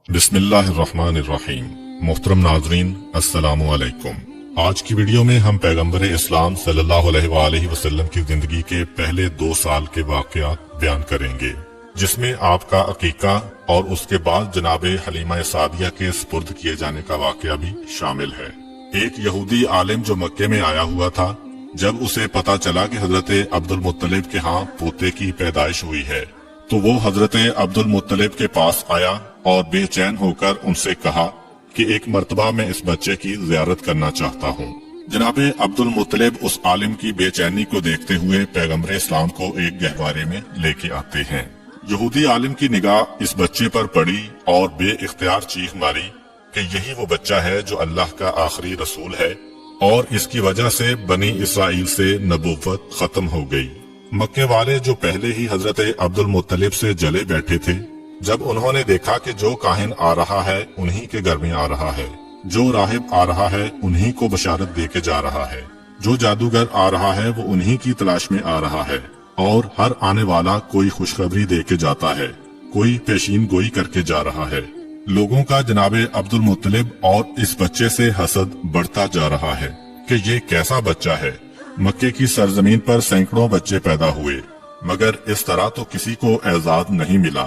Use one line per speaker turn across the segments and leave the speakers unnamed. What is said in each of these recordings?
बिस्मिल्लाहिर्रहमानिर्रहीम। मोहतरम नाजरीन, अस्सलाम वालेकुम। आज की वीडियो में हम पैगंबर इस्लाम सल्लल्लाहु अलैहि वसल्लम की जिंदगी के पहले 2 साल के वाकयात बयान करेंगे, जिसमें आपका अकीका और उसके बाद जनाबे हलीमा सादिया के सुपुर्द किए जाने का वाकया भी शामिल है। एक यहूदी आलिम जो मक्के में आया हुआ था, जब उसे पता चला कि हजरत अब्दुल मुत्तलिब के यहाँ पोते की पैदाइश हुई है, तो वो हजरत अब्दुल मुत्तलिब के पास आया और बेचैन होकर उनसे कहा कि एक मर्तबा मैं इस बच्चे की ज़ियारत करना चाहता हूँ। जनाबे अब्दुल मुत्तलिब उस आलिम की बेचैनी को देखते हुए पैगंबर इस्लाम को एक गहवारे में लेके आते हैं। यहूदी आलिम की निगाह इस बच्चे पर पड़ी और बेइख्तियार चीख मारी कि यही वो बच्चा है जो अल्लाह का आखिरी रसूल है और इसकी वजह से बनी इसराइल से नबुव्वत खत्म हो गई। मक्के वाले जो पहले ही हजरत अब्दुल मुत्तलिब से जले बैठे थे, जब उन्होंने देखा कि जो काहिन आ रहा है उन्हीं के घर में आ रहा है, जो राहिब आ रहा है उन्हीं को बशारत दे के जा रहा है, जो जादूगर आ रहा है वो उन्हीं की तलाश में आ रहा है, और हर आने वाला कोई खुशखबरी दे के जाता है, कोई पेशीन गोई करके जा रहा है, लोगों का जनाबे अब्दुल मुत्तलिब और इस बच्चे से हसद बढ़ता जा रहा है कि ये कैसा बच्चा है। मक्के की सरजमीन पर सैकड़ों बच्चे पैदा हुए, मगर इस तरह तो किसी को एजाज नहीं मिला।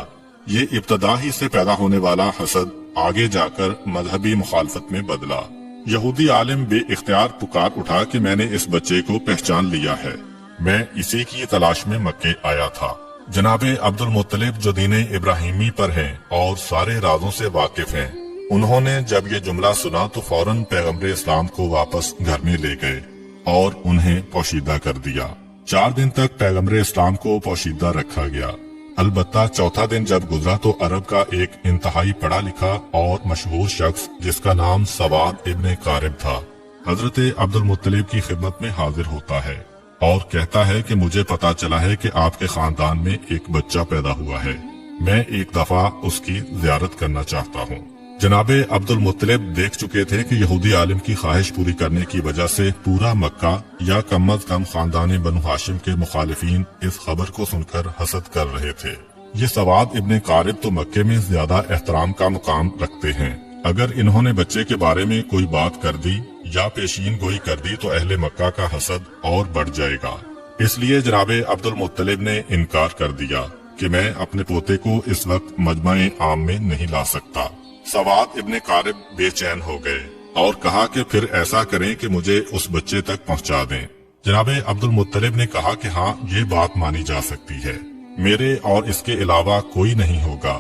ये इब्तदा ही से पैदा होने वाला हसद आगे जाकर मजहबी मुखालफत में बदला। यहूदी आलिम बेइख्तियार पुकार उठा कि मैंने इस बच्चे को पहचान लिया है, मैं इसी की तलाश में मक्के आया था। जनाबे अब्दुल मुत्तलिब जो दीने इब्राहिमी पर हैं और सारे राजों से वाकिफ हैं, उन्होंने जब ये जुमला सुना तो फौरन पैगंबर इस्लाम को वापस घर में ले गए और उन्हें पोशीदा कर दिया। 4 दिन तक पैगंबर इस्लाम को पोशीदा रखा गया। अलबत्ता चौथा दिन जब गुजरा तो अरब का एक इंतहाई पढ़ा लिखा और मशहूर शख्स जिसका नाम सवाद इब्ने कारब था, हजरत अब्दुल मुत्तलिब की खिदमत में हाजिर होता है और कहता है कि मुझे पता चला है कि आपके खानदान में एक बच्चा पैदा हुआ है, मैं एक दफा उसकी ज़ियारत करना चाहता हूँ। जनाबे अब्दुल मुत्तलिब देख चुके थे कि यहूदी आलिम की ख्वाहिश पूरी करने की वजह से पूरा मक्का या कम अज कम खानदान बनु हाशिम के मुखालिफिन इस खबर को सुनकर हसद कर रहे थे। ये सवाद इब्ने कारब तो मक्के में ज्यादा एहतराम का मुकाम रखते हैं। अगर इन्होंने बच्चे के बारे में कोई बात कर दी या पेशीन गोई कर दी तो अहले मक्का का हसद और बढ़ जाएगा। इसलिए जनाबे अब्दुल मुत्तलिब ने इनकार कर दिया कि मैं अपने पोते को इस वक्त मजमा-ए आम में नहीं ला सकता। सवाद इब्ने कारब बेचैन हो गए और कहा कि फिर ऐसा करें कि मुझे उस बच्चे तक पहुंचा दें। जनाबे अब्दुल मुत्तलिब ने कहा कि हाँ, ये बात मानी जा सकती है, मेरे और इसके अलावा कोई नहीं होगा,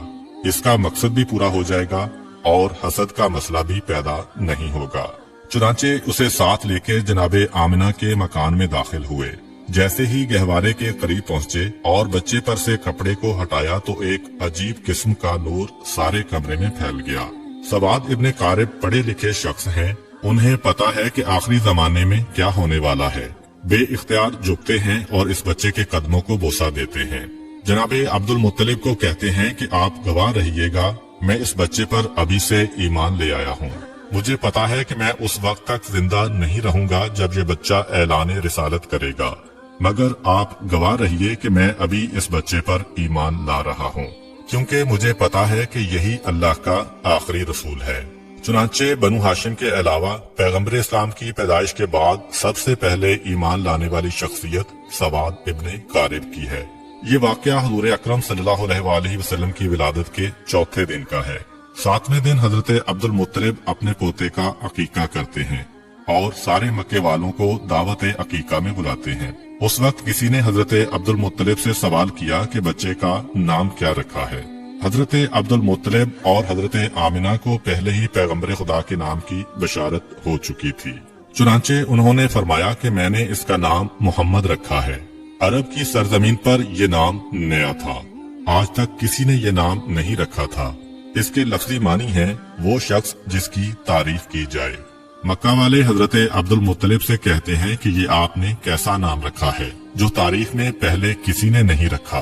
इसका मकसद भी पूरा हो जाएगा और हसद का मसला भी पैदा नहीं होगा। चुनाचे उसे साथ लेके जनाबे आमिना के मकान में दाखिल हुए। जैसे ही गहवारे के करीब पहुंचे और बच्चे पर से कपड़े को हटाया तो एक अजीब किस्म का नूर सारे कमरे में फैल गया। सवाद इब्ने कारब पढ़े लिखे शख्स हैं, उन्हें पता है कि आखिरी जमाने में क्या होने वाला है। बेइख्तियार झुकते हैं और इस बच्चे के कदमों को बोसा देते हैं। जनाबे अब्दुल मुत्तलिब को कहते हैं कि आप गवाह रहिएगा, मैं इस बच्चे पर अभी से ईमान ले आया हूँ। मुझे पता है कि मैं उस वक्त तक जिंदा नहीं रहूंगा जब ये बच्चा ऐलान रिसालत करेगा, मगर आप गवाह रहिए कि मैं अभी इस बच्चे पर ईमान ला रहा हूँ, क्योंकि मुझे पता है कि यही अल्लाह का आखिरी रसूल है। चुनांचे बनु हाशिम के अलावा पैगंबर इस्लाम की पैदाइश के बाद सबसे पहले ईमान लाने वाली शख्सियत सवाद इब्ने कारब की है। ये वाकया हुजूर अकरम सल्लल्लाहु अलैहि वसल्लम की विलादत के चौथे दिन का है। 7वें दिन हजरत अब्दुल मुत्तलिब अपने पोते का अकीका करते हैं और सारे मक्के वालों को दावत अकीका में बुलाते हैं। उस वक्त किसी ने हजरत अब्दुल मुत्तलिब से सवाल किया कि बच्चे का नाम क्या रखा है। हजरत अब्दुल मुत्तलिब और हजरत आमिना को पहले ही पैगंबर खुदा के नाम की बशारत हो चुकी थी। चुनांचे उन्होंने फरमाया कि मैंने इसका नाम मोहम्मद रखा है। अरब की सरजमीन पर यह नाम नया था, आज तक किसी ने यह नाम नहीं रखा था। इसके लफ्जी मानी है वो शख्स जिसकी तारीफ की जाए। मक्का वाले हजरत अब्दुल मुत्तलिब से कहते हैं कि ये आपने कैसा नाम रखा है जो तारीख में पहले किसी ने नहीं रखा।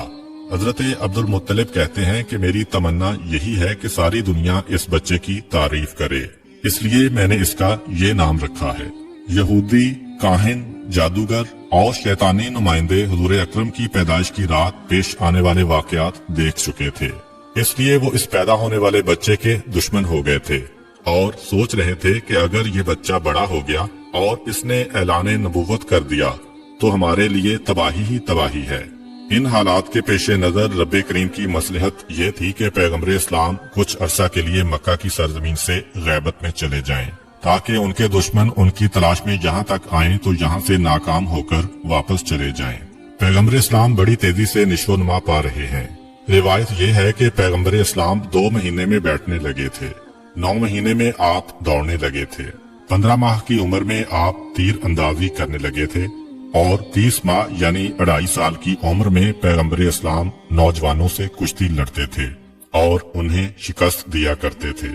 हजरत अब्दुल मुत्तलिब कहते हैं कि मेरी तमन्ना यही है कि सारी दुनिया इस बच्चे की तारीफ करे, इसलिए मैंने इसका ये नाम रखा है। यहूदी, काहिन, जादूगर और शैतानी नुमाइंदे हुजूर अकरम की पैदाइश की रात पेश आने वाले वाकयात देख चुके थे। اس لیے وہ اس پیدا ہونے والے بچے کے دشمن ہو گئے تھے اور سوچ رہے تھے کہ اگر یہ بچہ بڑا ہو گیا اور اس نے اعلان نبوت کر دیا تو ہمارے لیے تباہی ہی تباہی ہے۔ ان حالات کے پیش نظر رب کریم کی مصلحت یہ تھی کہ پیغمبر اسلام کچھ عرصہ کے لیے مکہ کی سرزمین سے غیبت میں چلے جائیں تاکہ ان کے دشمن ان کی تلاش میں یہاں تک آئیں تو یہاں سے ناکام ہو کر واپس چلے جائیں۔ پیغمبر اسلام بڑی تیزی سے نشو و نما پا رہے ہیں۔ روایت یہ ہے کہ پیغمبر اسلام 2 مہینے میں بیٹھنے لگے تھے، 9 مہینے میں آپ دوڑنے لگے تھے، 15 ماہ کی عمر میں آپ تیر اندازی کرنے لگے تھے اور 30 ماہ یعنی 2.5 سال کی عمر میں پیغمبر اسلام نوجوانوں سے کشتی لڑتے تھے اور انہیں شکست دیا کرتے تھے۔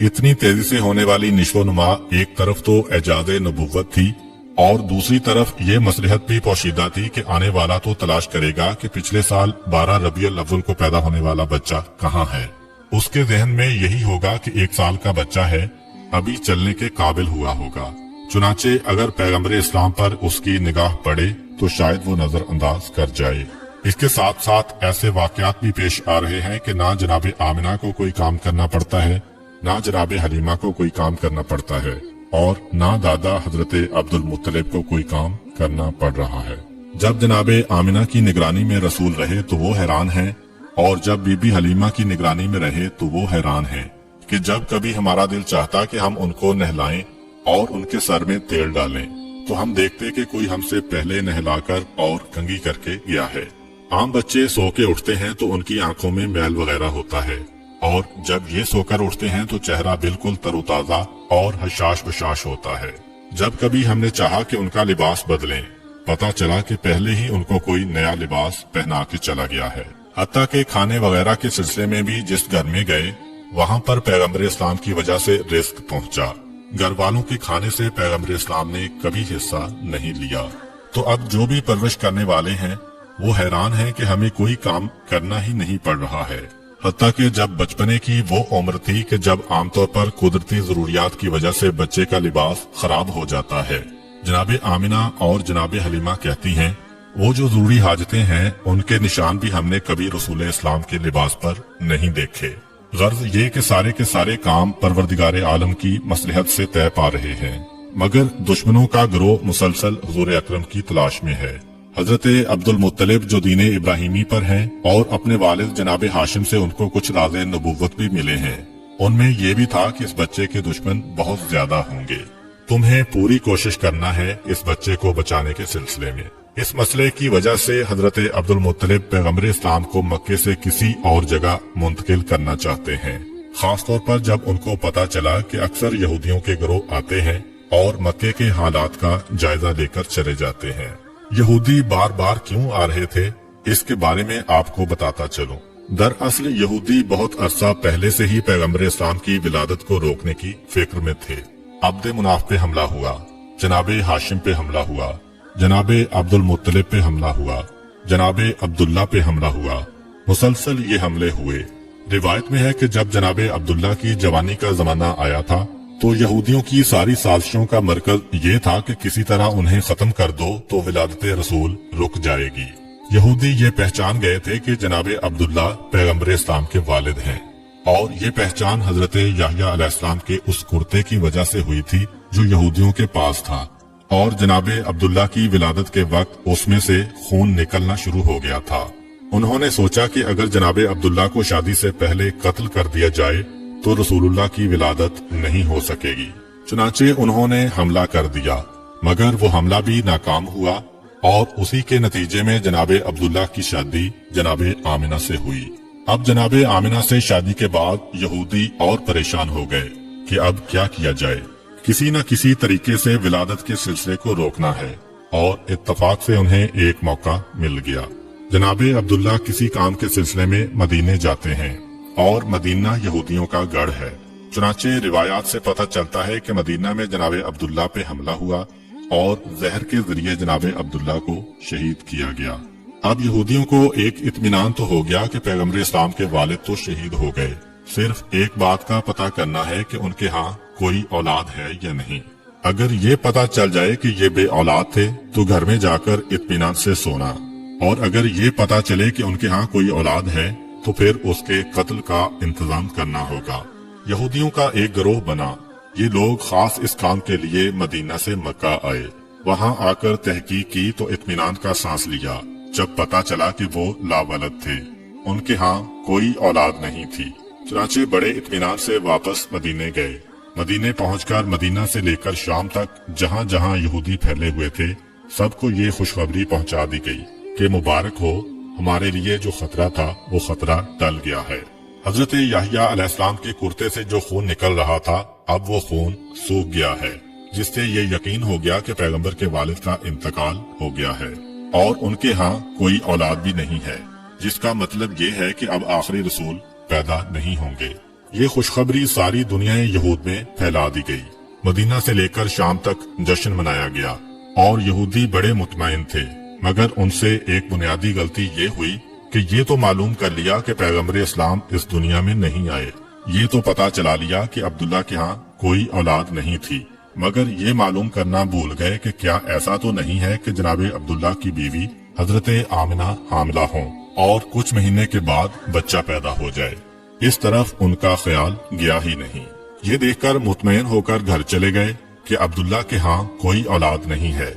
اتنی تیزی سے ہونے والی نشو و نما ایک طرف تو اعجاز نبوت تھی اور دوسری طرف یہ مصلحت بھی پوشیدہ تھی کہ آنے والا تو تلاش کرے گا کہ پچھلے سال 12 ربیع الاول کو پیدا ہونے والا بچہ کہاں ہے۔ اس کے ذہن میں یہی ہوگا کہ 1 سال کا بچہ ہے، ابھی چلنے کے قابل ہوا ہوگا۔ چنانچہ اگر پیغمبر اسلام پر اس کی نگاہ پڑے تو شاید وہ نظر انداز کر جائے۔ اس کے ساتھ ساتھ ایسے واقعات بھی پیش آ رہے ہیں کہ نہ جناب آمنہ کو کوئی کام کرنا پڑتا ہے، نہ جناب حلیمہ کو کوئی کام کرنا پڑتا ہے اور نہ دادا حضرت عبد المطلب کو کوئی کام کرنا پڑ رہا ہے۔ جب جناب آمنہ کی نگرانی میں رسول رہے تو وہ حیران ہیں اور جب بی بی حلیمہ کی نگرانی میں رہے تو وہ حیران ہیں کہ جب کبھی ہمارا دل چاہتا کہ ہم ان کو نہلائیں اور ان کے سر میں تیل ڈالیں تو ہم دیکھتے کہ کوئی ہم سے پہلے نہلا کر اور کنگھی کر کے گیا ہے۔ عام بچے سو کے اٹھتے ہیں تو ان کی آنکھوں میں میل وغیرہ ہوتا ہے اور جب یہ سو کر اٹھتے ہیں تو چہرہ بالکل تر و تازہ اور حشاش بشاش ہوتا ہے۔ جب کبھی ہم نے چاہا کہ ان کا لباس بدلیں، پتا چلا کہ پہلے ہی ان کو کوئی نیا لباس پہنا کے چلا گیا ہے۔ حتیٰ کہ کھانے وغیرہ کے سلسلے میں بھی جس گھر میں گئے وہاں پر پیغمبر اسلام کی وجہ سے رزق پہنچا۔ گھر والوں کے کھانے سے پیغمبر اسلام نے کبھی حصہ نہیں لیا۔ تو اب جو بھی پرورش کرنے والے ہیں وہ حیران ہیں کہ ہمیں کوئی کام کرنا ہی نہیں پڑ رہا ہے۔ حتیٰ کہ جب بچپنے کی وہ عمر تھی کہ جب عام طور پر قدرتی ضروریات کی وجہ سے بچے کا لباس خراب ہو جاتا ہے، جناب آمنہ اور جناب حلیمہ کہتی ہیں وہ جو ضروری حاجتیں ہیں ان کے نشان بھی ہم نے کبھی رسول اسلام کے لباس پر نہیں دیکھے۔ غرض یہ کہ سارے کے سارے کام پروردگار عالم کی مصلحت سے طے پا رہے ہیں، مگر دشمنوں کا گروہ مسلسل حضور اکرم کی تلاش میں ہے۔ حضرت عبد المطلب جو دین ابراہیمی پر ہیں اور اپنے والد جناب ہاشم سے ان کو کچھ راز نبوت بھی ملے ہیں، ان میں یہ بھی تھا کہ اس بچے کے دشمن بہت زیادہ ہوں گے۔ تمہیں پوری کوشش کرنا ہے اس بچے کو بچانے کے سلسلے میں۔ اس مسئلے کی وجہ سے حضرت عبد المطلب پیغمبر اسلام کو مکے سے کسی اور جگہ منتقل کرنا چاہتے ہیں، خاص طور پر جب ان کو پتا چلا کہ اکثر یہودیوں کے گروہ آتے ہیں اور مکے کے حالات کا جائزہ لے کر چلے جاتے ہیں۔ یہودی بار بار کیوں آ رہے تھے اس کے بارے میں آپ کو بتاتا چلوں۔ دراصل یہودی بہت عرصہ پہلے سے ہی پیغمبر اسلام کی ولادت کو روکنے کی فکر میں تھے۔ عبد مناف پہ حملہ ہوا، جناب ہاشم پہ حملہ ہوا، جناب عبد المطلب پہ حملہ ہوا، جناب عبداللہ پہ حملہ ہوا، مسلسل یہ حملے ہوئے۔ روایت میں ہے کہ جب جناب عبداللہ کی جوانی کا زمانہ آیا تھا تو یہودیوں کی ساری سازشوں کا مرکز یہ تھا کہ کسی طرح انہیں ختم کر دو تو ولادت رسول رک جائے گی۔ یہودی یہ پہچان گئے تھے کہ جناب عبداللہ پیغمبر اسلام کے والد ہیں، اور یہ پہچان حضرت یحییٰ علیہ السلام کے اس کرتے کی وجہ سے ہوئی تھی جو یہودیوں کے پاس تھا، اور جناب عبداللہ کی ولادت کے وقت اس میں سے خون نکلنا شروع ہو گیا تھا۔ انہوں نے سوچا کہ اگر جناب عبداللہ کو شادی سے پہلے قتل کر دیا جائے تو رسول اللہ کی ولادت نہیں ہو سکے گی۔ چنانچہ انہوں نے حملہ کر دیا، مگر وہ حملہ بھی ناکام ہوا اور اسی کے نتیجے میں جناب عبداللہ کی شادی جناب آمنہ سے ہوئی۔ اب جناب آمنہ سے شادی کے بعد یہودی اور پریشان ہو گئے کہ اب کیا کیا جائے۔ کسی نہ کسی طریقے سے ولادت کے سلسلے کو روکنا ہے، اور اتفاق سے انہیں ایک موقع مل گیا۔ جناب عبداللہ کسی کام کے سلسلے میں مدینے جاتے ہیں، اور مدینہ یہودیوں کا گڑھ ہے۔ چنانچہ روایات سے پتہ چلتا ہے کہ مدینہ میں جناب عبداللہ پہ حملہ ہوا اور زہر کے ذریعے جناب عبداللہ کو شہید کیا گیا۔ اب یہودیوں کو ایک اطمینان تو ہو گیا کہ پیغمبر اسلام کے والد تو شہید ہو گئے، صرف ایک بات کا پتہ کرنا ہے کہ ان کے ہاں کوئی اولاد ہے یا نہیں۔ اگر یہ پتہ چل جائے کہ یہ بے اولاد تھے تو گھر میں جا کر اطمینان سے سونا، اور اگر یہ پتہ چلے کہ ان کے ہاں کوئی اولاد ہے तो फिर उसके कत्ल का इंतजाम करना होगा। यहूदियों का एक गिरोह बना। ये लोग खास इस काम के लिए मदीना से मक्का आए। वहाँ आकर तहकीक की तो इत्मीनान का सांस लिया जब पता चला कि वो लावलद थे। उनके यहाँ कोई औलाद नहीं थी। चुनाचे बड़े इत्मीनान से वापस मदीने गए। मदीने पहुंचकर मदीना से लेकर शाम तक जहाँ जहाँ यहूदी फैले हुए थे सबको ये खुशखबरी पहुंचा दी गई कि मुबारक हो, हमारे लिए जो खतरा था वो खतरा टल गया है। हजरत याहिया अलैहिस्सलाम के कुर्ते से जो खून निकल रहा था अब वो खून सूख गया है, जिससे ये यकीन हो गया कि पैगंबर के वालिद का इंतकाल हो गया है और उनके यहाँ कोई औलाद भी नहीं है, जिसका मतलब ये है कि अब आखिरी रसूल पैदा नहीं होंगे। ये खुशखबरी सारी दुनिया यहूद में फैला दी गई। मदीना से लेकर शाम तक जश्न मनाया गया और यहूदी बड़े मुतमईन थे, मगर उनसे एक बुनियादी गलती ये हुई कि ये तो मालूम कर लिया कि पैगंबर इस्लाम इस दुनिया में नहीं आए। ये तो पता चला लिया कि अब्दुल्ला के यहाँ कोई औलाद नहीं थी, मगर ये मालूम करना भूल गए कि क्या ऐसा तो नहीं है कि जनाब अब्दुल्ला की बीवी हजरत आमिना हामिला हो और कुछ महीने के बाद बच्चा पैदा हो जाए। इस तरफ उनका ख्याल गया ही नहीं। ये देखकर मुतमईन होकर घर चले गए कि अब्दुल्ला के यहाँ कोई औलाद नहीं है।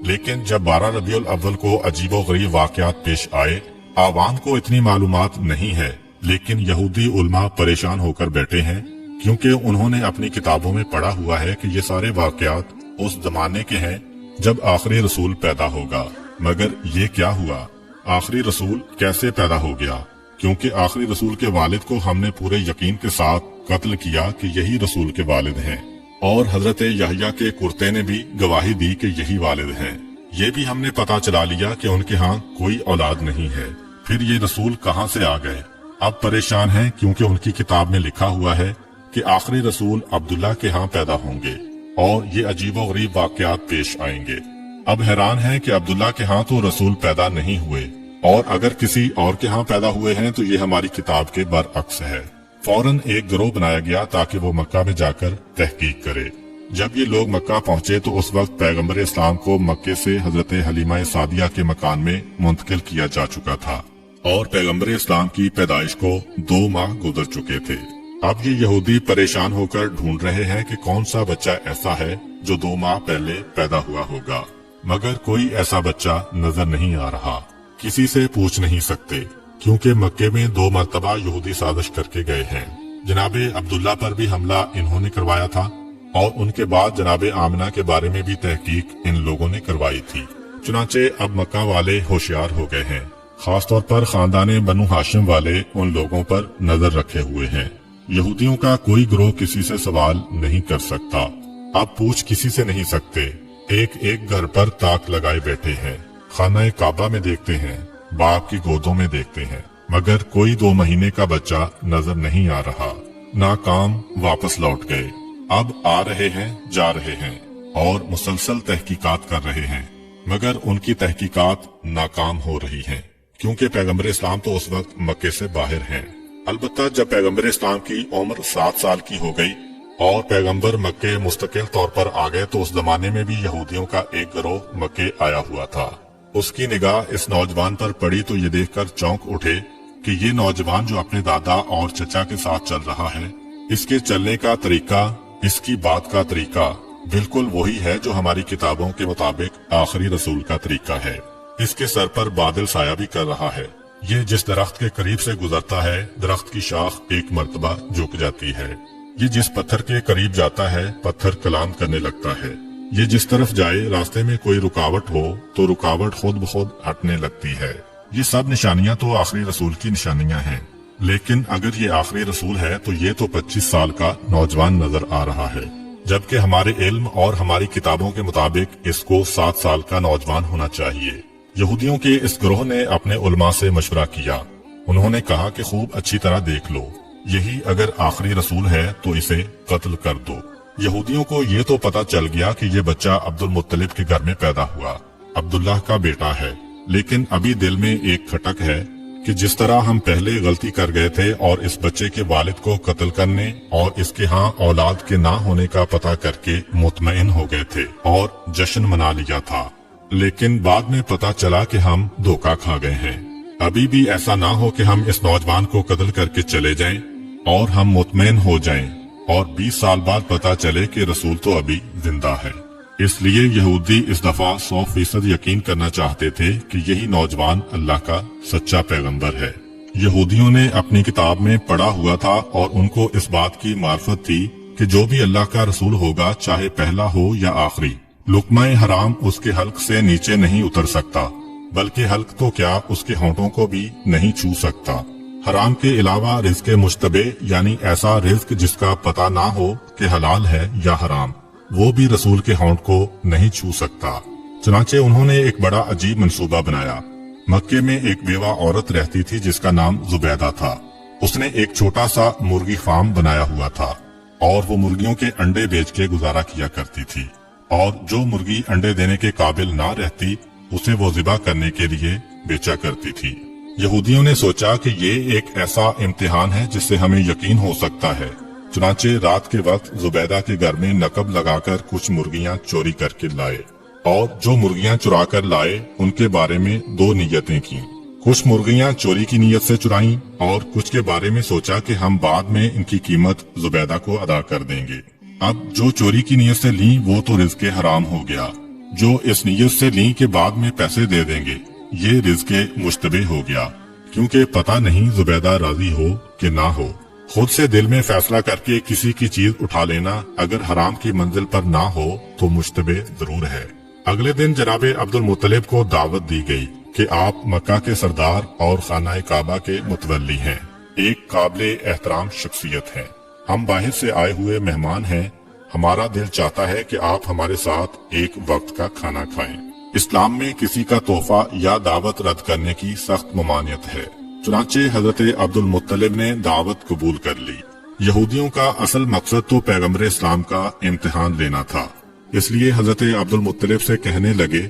लेकिन जब 12 रबीउल अव्वल को अजीबो गरीब वाकयात पेश आए, आवाम को इतनी मालूमात नहीं है, लेकिन यहूदी उलमा परेशान होकर बैठे हैं क्योंकि उन्होंने अपनी किताबों में पढ़ा हुआ है कि ये सारे वाकयात उस जमाने के हैं जब आखिरी रसूल पैदा होगा। मगर ये क्या हुआ? आखिरी रसूल कैसे पैदा हो गया? क्योंकि आखिरी रसूल के वालिद को हमने पूरे यकीन के साथ कत्ल किया कि यही रसूल के वालिद हैं और हजरत याहिया के कुर्ते ने भी गवाही दी कि यही वालिद हैं। ये भी हमने पता चला लिया कि उनके यहाँ कोई औलाद नहीं है। फिर ये रसूल कहाँ से आ गए? अब परेशान हैं क्योंकि उनकी किताब में लिखा हुआ है कि आखिरी रसूल अब्दुल्ला के यहाँ पैदा होंगे और ये अजीबो गरीब वाकयात पेश आएंगे। अब हैरान है कि अब्दुल्ला के यहाँ तो रसूल पैदा नहीं हुए और अगर किसी और के यहाँ पैदा हुए हैं तो ये हमारी किताब के बरअक्स है। फौरन एक गिरोह बनाया गया ताकि वो मक्का में जाकर तहकीक करे। जब ये लोग मक्का पहुंचे तो उस वक्त पैगंबर इस्लाम को मक्के से हजरत हलीमा सादिया के मकान में मुंतकिल किया जा चुका था और पैगंबर इस्लाम की पैदाइश को 2 माह गुजर चुके थे। अब ये यहूदी परेशान होकर ढूंढ रहे हैं कि कौन सा बच्चा ऐसा है जो 2 माह पहले पैदा हुआ होगा, मगर कोई ऐसा बच्चा नजर नहीं आ रहा। किसी से पूछ नहीं सकते क्योंकि मक्के में 2 मरतबा यहूदी साजिश करके गए हैं। जनाबे अब्दुल्ला पर भी हमला इन्होंने करवाया था और उनके बाद जनाबे आमिना के बारे में भी तहकीक इन लोगों ने करवाई थी। चुनाचे अब मक्का वाले होशियार हो गए हैं। खास तौर पर खानदाने बनु हाशिम वाले उन लोगों पर नजर रखे हुए हैं। यहूदियों का कोई गिरोह किसी से सवाल नहीं कर सकता। अब पूछ किसी से नहीं सकते। एक एक घर पर ताक लगाए बैठे हैं। खाना काबा में देखते हैं, बाप की गोदों में देखते हैं, मगर कोई 2 महीने का बच्चा नजर नहीं आ रहा। नाकाम वापस लौट गए। अब आ रहे हैं, जा रहे हैं और मुसलसल तहकीकात कर रहे हैं, मगर उनकी तहकीकात नाकाम हो रही हैं क्योंकि पैगंबर इस्लाम तो उस वक्त मक्के से बाहर हैं। अलबत्ता जब पैगंबर इस्लाम की उम्र 7 साल की हो गई और पैगंबर मक्के मुस्तकिल तौर पर आ गए तो उस जमाने में भी यहूदियों का एक गिरोह मक्के आया हुआ था। उसकी निगाह इस नौजवान पर पड़ी तो ये देखकर चौंक उठे कि ये नौजवान जो अपने दादा और चचा के साथ चल रहा है, इसके चलने का तरीका, इसकी बात का तरीका बिल्कुल वही है जो हमारी किताबों के मुताबिक आखिरी रसूल का तरीका है। इसके सर पर बादल साया भी कर रहा है। ये जिस दरख्त के करीब से गुजरता है, दरख्त की शाख एक मर्तबा झुक जाती है। ये जिस पत्थर के करीब जाता है, पत्थर कलाम करने लगता है। ये जिस तरफ जाए, रास्ते में कोई रुकावट हो तो रुकावट खुद ब खुद हटने लगती है। ये सब निशानियां तो आखिरी रसूल की निशानियां हैं, लेकिन अगर ये आखिरी रसूल है तो ये तो 25 साल का नौजवान नजर आ रहा है, जबकि हमारे इल्म और हमारी किताबों के मुताबिक इसको 7 साल का नौजवान होना चाहिए। यहूदियों के इस गिरोह ने अपने उलमा से मशवरा किया। उन्होंने कहा कि खूब अच्छी तरह देख लो, यही अगर आखिरी रसूल है तो इसे कत्ल कर दो। यहूदियों को ये तो पता चल गया कि ये बच्चा अब्दुल मुत्तलिब के घर में पैदा हुआ, अब्दुल्लाह का बेटा है, लेकिन अभी दिल में एक खटक है कि जिस तरह हम पहले गलती कर गए थे और इस बच्चे के वालिद को कत्ल करने और इसके यहाँ औलाद के ना होने का पता करके मुतमईन हो गए थे और जश्न मना लिया था, लेकिन बाद में पता चला कि हम धोखा खा गए हैं। अभी भी ऐसा ना हो कि हम इस नौजवान को कत्ल करके चले जाएं और हम मुतमईन हो जाएं और 20 साल बाद पता चले कि रसूल तो अभी जिंदा है। इसलिए यहूदी इस दफा 100% यकीन करना चाहते थे कि यही नौजवान अल्लाह का सच्चा पैगंबर है। यहूदियों ने अपनी किताब में पढ़ा हुआ था और उनको इस बात की मार्फत थी कि जो भी अल्लाह का रसूल होगा, चाहे पहला हो या आखिरी, लुकमाए हराम उसके हल्क से नीचे नहीं उतर सकता, बल्कि हल्क तो क्या उसके होंठों को भी नहीं छू सकता। हराम के अलावा रिज़्क़ मुश्तबे यानी ऐसा रिज़्क़ जिसका पता ना हो कि हलाल है या हराम, वो भी रसूल के होंठ को नहीं छू सकता। चुनाचे उन्होंने एक बड़ा अजीब मंसूबा बनाया। मक्के में एक बेवा औरत रहती थी जिसका नाम जुबैदा था। उसने एक छोटा सा मुर्गी फार्म बनाया हुआ था और वो मुर्गियों के अंडे बेच के गुजारा किया करती थी, और जो मुर्गी अंडे देने के काबिल ना रहती उसे वो ज़िबा करने के लिए बेचा करती थी। यहूदियों ने सोचा कि ये एक ऐसा इम्तिहान है जिससे हमें यकीन हो सकता है। चुनाचे रात के वक्त जुबैदा के घर में नकब लगाकर कुछ मुर्गियां चोरी करके लाए, और जो मुर्गियां चुरा कर लाए उनके बारे में 2 नियतें की। कुछ मुर्गियां चोरी की नीयत से चुराईं और कुछ के बारे में सोचा कि हम बाद में इनकी कीमत जुबैदा को अदा कर देंगे। अब जो चोरी की नीयत से ली वो तो रिज़्क़ हराम हो गया, जो इस नीयत से ली कि बाद में पैसे दे देंगे ये रिज़्क़ मुश्तबे हो गया, क्योंकि पता नहीं जुबैदा राजी हो कि ना हो। खुद से दिल में फैसला करके किसी की चीज उठा लेना अगर हराम की मंजिल पर ना हो तो मुश्तबे जरूर है। अगले दिन जनाब अब्दुल मुत्तलिब को दावत दी गई कि आप मक्का के सरदार और खाना काबा के मुतवल्ली हैं, एक काबिल एहतराम शख्सियत हैं। हम बाहर से आए हुए मेहमान हैं, हमारा दिल चाहता है कि आप हमारे साथ एक वक्त का खाना खाएं। इस्लाम में किसी का तोहफा या दावत रद्द करने की सख्त ममानियत है। चुनाचे हजरत अब्दुल मुत्तलिब ने दावत कबूल कर ली। यहूदियों का असल मकसद तो पैगंबर इस्लाम का इम्तिहान लेना था, इसलिए हजरत अब्दुल मुत्तलिब से कहने लगे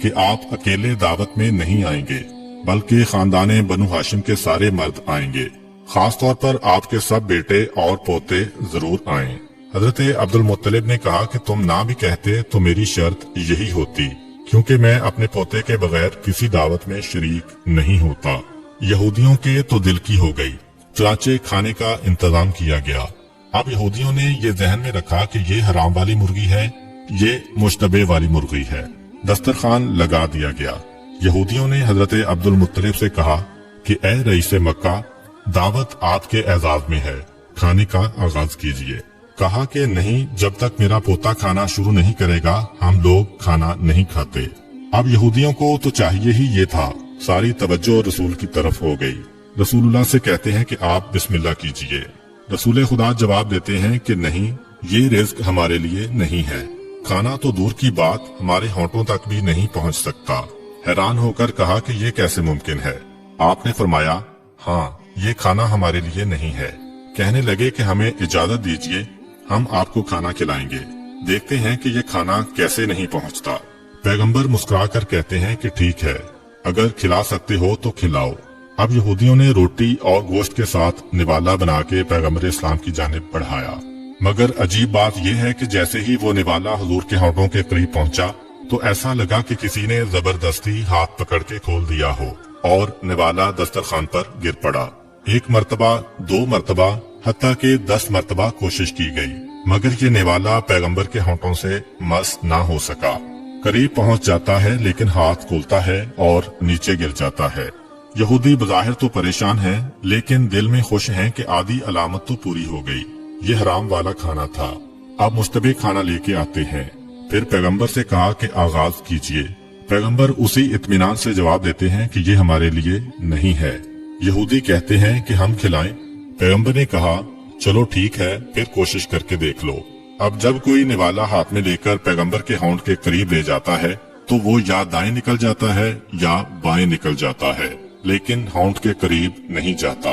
कि आप अकेले दावत में नहीं आएंगे, बल्कि खानदाने बनु हाशिम के सारे मर्द आएंगे, खास तौर पर आपके सब बेटे और पोते जरूर आएं। हजरत अब्दुल मुत्तलिब ने कहा कि तुम ना भी कहते तो मेरी शर्त यही होती, क्योंकि मैं अपने पोते के बगैर किसी दावत में शरीक नहीं होता। यहूदियों के तो दिल की हो गई। चुनाचे खाने का इंतजाम किया गया। अब यहूदियों ने ये जहन में रखा कि ये हराम वाली मुर्गी है, ये मुश्तबे वाली मुर्गी है। दस्तरखान लगा दिया गया। यहूदियों ने हजरत अब्दुल मुत्तलिब से कहा कि ए रईस मक्का, दावत आपके एजाज में है, खाने का आगाज कीजिए। कहा कि नहीं, जब तक मेरा पोता खाना शुरू नहीं करेगा हम लोग खाना नहीं खाते। अब यहूदियों को तो चाहिए ही ये था। सारी तवज्जो रसूल की तरफ हो गई। रसूलुल्लाह से कहते हैं कि आप बिस्मिल्लाह कीजिए। रसूल खुदा जवाब देते हैं कि नहीं, ये रिज़्क़ हमारे लिए नहीं है, खाना तो दूर की बात हमारे होंठों तक भी नहीं पहुंच सकता। हैरान होकर कहा कि ये कैसे मुमकिन है? आपने फरमाया, हाँ, ये खाना हमारे लिए नहीं है। कहने लगे कि हमें इजाजत दीजिए, हम आपको खाना खिलाएंगे, देखते हैं कि ये खाना कैसे नहीं पहुंचता। पैगंबर मुस्कुरा कर कहते हैं कि ठीक है, अगर खिला सकते हो तो खिलाओ। अब यहूदियों ने रोटी और गोश्त के साथ निवाला बना के पैगंबर इस्लाम की जानिब बढ़ाया, मगर अजीब बात यह है कि जैसे ही वो निवाला हुजूर के होंठों के करीब पहुंचा तो ऐसा लगा कि किसी ने जबरदस्ती हाथ पकड़ के खोल दिया हो और निवाला दस्तरखान पर गिर पड़ा। 1 मरतबा, 2 मरतबा, हत्ता के 10 मरतबा कोशिश की गई, मगर ये निवाला पैगंबर के होंठों से मस ना हो सका। करीब पहुंच जाता है लेकिन हाथ खोलता है और नीचे गिर जाता है। यहूदी बज़ाहिर तो परेशान हैं, लेकिन दिल में खुश हैं कि आधी अलामत तो पूरी हो गई। ये हराम वाला खाना था। अब मुश्तबे खाना लेके आते हैं। फिर पैगंबर से कहा कि आगाज कीजिए। पैगंबर उसी इत्मीनान से जवाब देते हैं कि ये हमारे लिए नहीं है। यहूदी कहते हैं कि हम खिलाएं। पैगंबर ने कहा, चलो ठीक है, फिर कोशिश करके देख लो। अब जब कोई निवाला हाथ में लेकर पैगंबर के होंठ के करीब ले जाता है तो वो या दाएं निकल जाता है या बाएं निकल जाता है, लेकिन होंठ के करीब नहीं जाता।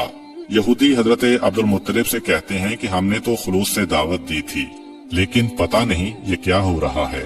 यहूदी हजरत अब्दुल मुत्तलिब से कहते हैं कि हमने तो खुलूस से दावत दी थी, लेकिन पता नहीं ये क्या हो रहा है,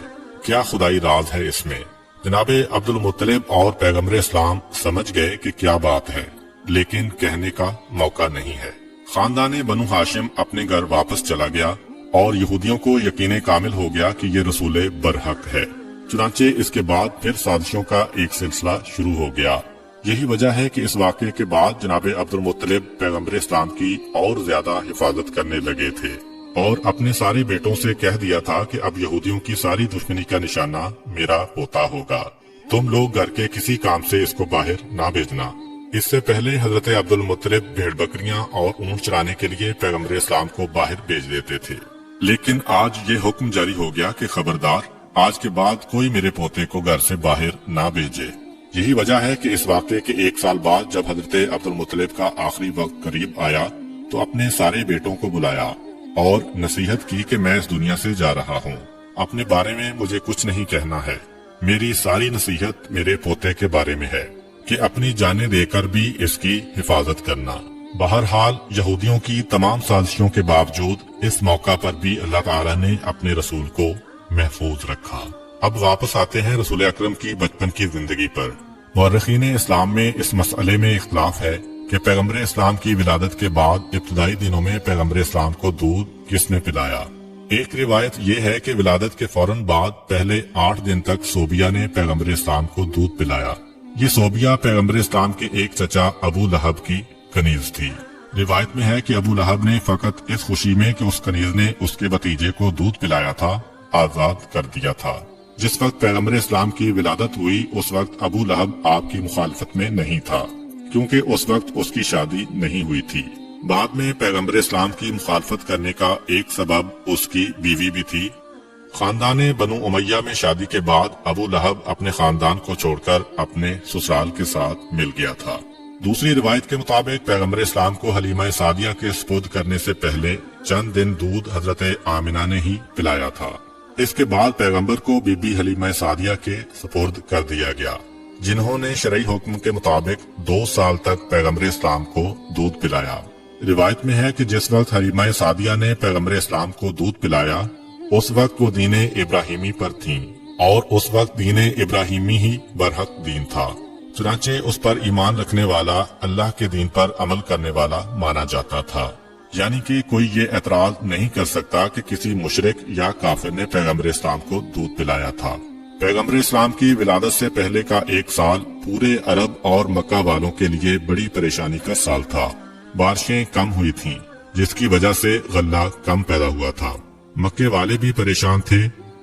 क्या खुदाई राज है इसमें। जनाबे अब्दुल मुत्तलिब और पैगंबर इस्लाम समझ गए कि क्या बात है, लेकिन कहने का मौका नहीं है। खानदाने बनु हाशिम अपने घर वापस चला गया और यहूदियों को यकीन कामिल हो गया कि ये रसूल बरहक है। चुनाचे इसके बाद फिर साजिशों का एक सिलसिला शुरू हो गया। یہی وجہ ہے کہ اس واقعے کے بعد جناب عبد المطلب پیغمبر اسلام کی اور زیادہ حفاظت کرنے لگے تھے اور اپنے سارے بیٹوں سے کہہ دیا تھا کہ اب یہودیوں کی ساری دشمنی کا نشانہ میرا پوتا ہوگا، تم لوگ گھر کے کسی کام سے اس کو باہر نہ بھیجنا۔ اس سے پہلے حضرت عبد المطلب بھیڑ بکریاں اور اونٹ چرانے کے لیے پیغمبر اسلام کو باہر بھیج دیتے تھے، لیکن آج یہ حکم جاری ہو گیا کہ خبردار، آج کے بعد کوئی میرے پوتے کو گھر سے باہر نہ بھیجے۔ یہی وجہ ہے کہ اس واقعے کے 1 سال بعد جب حضرت عبد المطلب کا آخری وقت قریب آیا تو اپنے سارے بیٹوں کو بلایا اور نصیحت کی کہ میں اس دنیا سے جا رہا ہوں، اپنے بارے میں مجھے کچھ نہیں کہنا ہے، میری ساری نصیحت میرے پوتے کے بارے میں ہے کہ اپنی جانیں دے کر بھی اس کی حفاظت کرنا۔ بہرحال یہودیوں کی تمام سازشوں کے باوجود اس موقع پر بھی اللہ تعالیٰ نے اپنے رسول کو محفوظ رکھا۔ اب واپس آتے ہیں رسول اکرم کی بچپن کی زندگی پر۔ مورخین اسلام میں اس مسئلے میں اختلاف ہے کہ پیغمبر اسلام کی ولادت کے بعد ابتدائی دنوں میں پیغمبر اسلام کو دودھ کس نے پلایا۔ ایک روایت یہ ہے کہ ولادت کے فوراً بعد پہلے 8 دن تک صوبیہ نے پیغمبر اسلام کو دودھ پلایا۔ یہ صوبیہ پیغمبر اسلام کے ایک چچا ابو لہب کی کنیز تھی۔ روایت میں ہے کہ ابو لہب نے فقط اس خوشی میں کہ اس کنیز نے اس کے بھتیجے کو دودھ پلایا تھا آزاد کر دیا تھا۔ جس وقت پیغمبر اسلام کی ولادت ہوئی اس وقت ابو لہب آپ کی مخالفت میں نہیں تھا، کیونکہ اس وقت اس کی شادی نہیں ہوئی تھی۔ بعد میں پیغمبر اسلام کی مخالفت کرنے کا ایک سبب اس کی بیوی بھی تھی۔ خاندان بنو امیہ میں شادی کے بعد ابو لہب اپنے خاندان کو چھوڑ کر اپنے سسرال کے ساتھ مل گیا تھا۔ دوسری روایت کے مطابق پیغمبر اسلام کو حلیمہ سعدیہ کے سپرد کرنے سے پہلے چند دن دودھ حضرت آمنہ نے ہی پلایا تھا۔ اس کے بعد پیغمبر کو بی بی حلیمہ سعدیہ کے سپرد کر دیا گیا، جنہوں نے شرعی حکم کے مطابق 2 سال تک پیغمبر اسلام کو دودھ پلایا۔ روایت میں ہے کہ جس وقت حلیمہ سعدیہ نے پیغمبر اسلام کو دودھ پلایا اس وقت وہ دین ابراہیمی پر تھیں اور اس وقت دین ابراہیمی ہی برحق دین تھا، چنانچہ اس پر ایمان رکھنے والا اللہ کے دین پر عمل کرنے والا مانا جاتا تھا، یعنی کہ کوئی یہ اعتراض نہیں کر سکتا کہ کسی مشرک یا کافر نے پیغمبر اسلام کو دودھ پلایا تھا۔ پیغمبر اسلام کی ولادت سے پہلے کا 1 سال پورے عرب اور مکہ والوں کے لیے بڑی پریشانی کا سال تھا۔ بارشیں کم ہوئی تھیں جس کی وجہ سے غلہ کم پیدا ہوا تھا۔ مکے والے بھی پریشان تھے،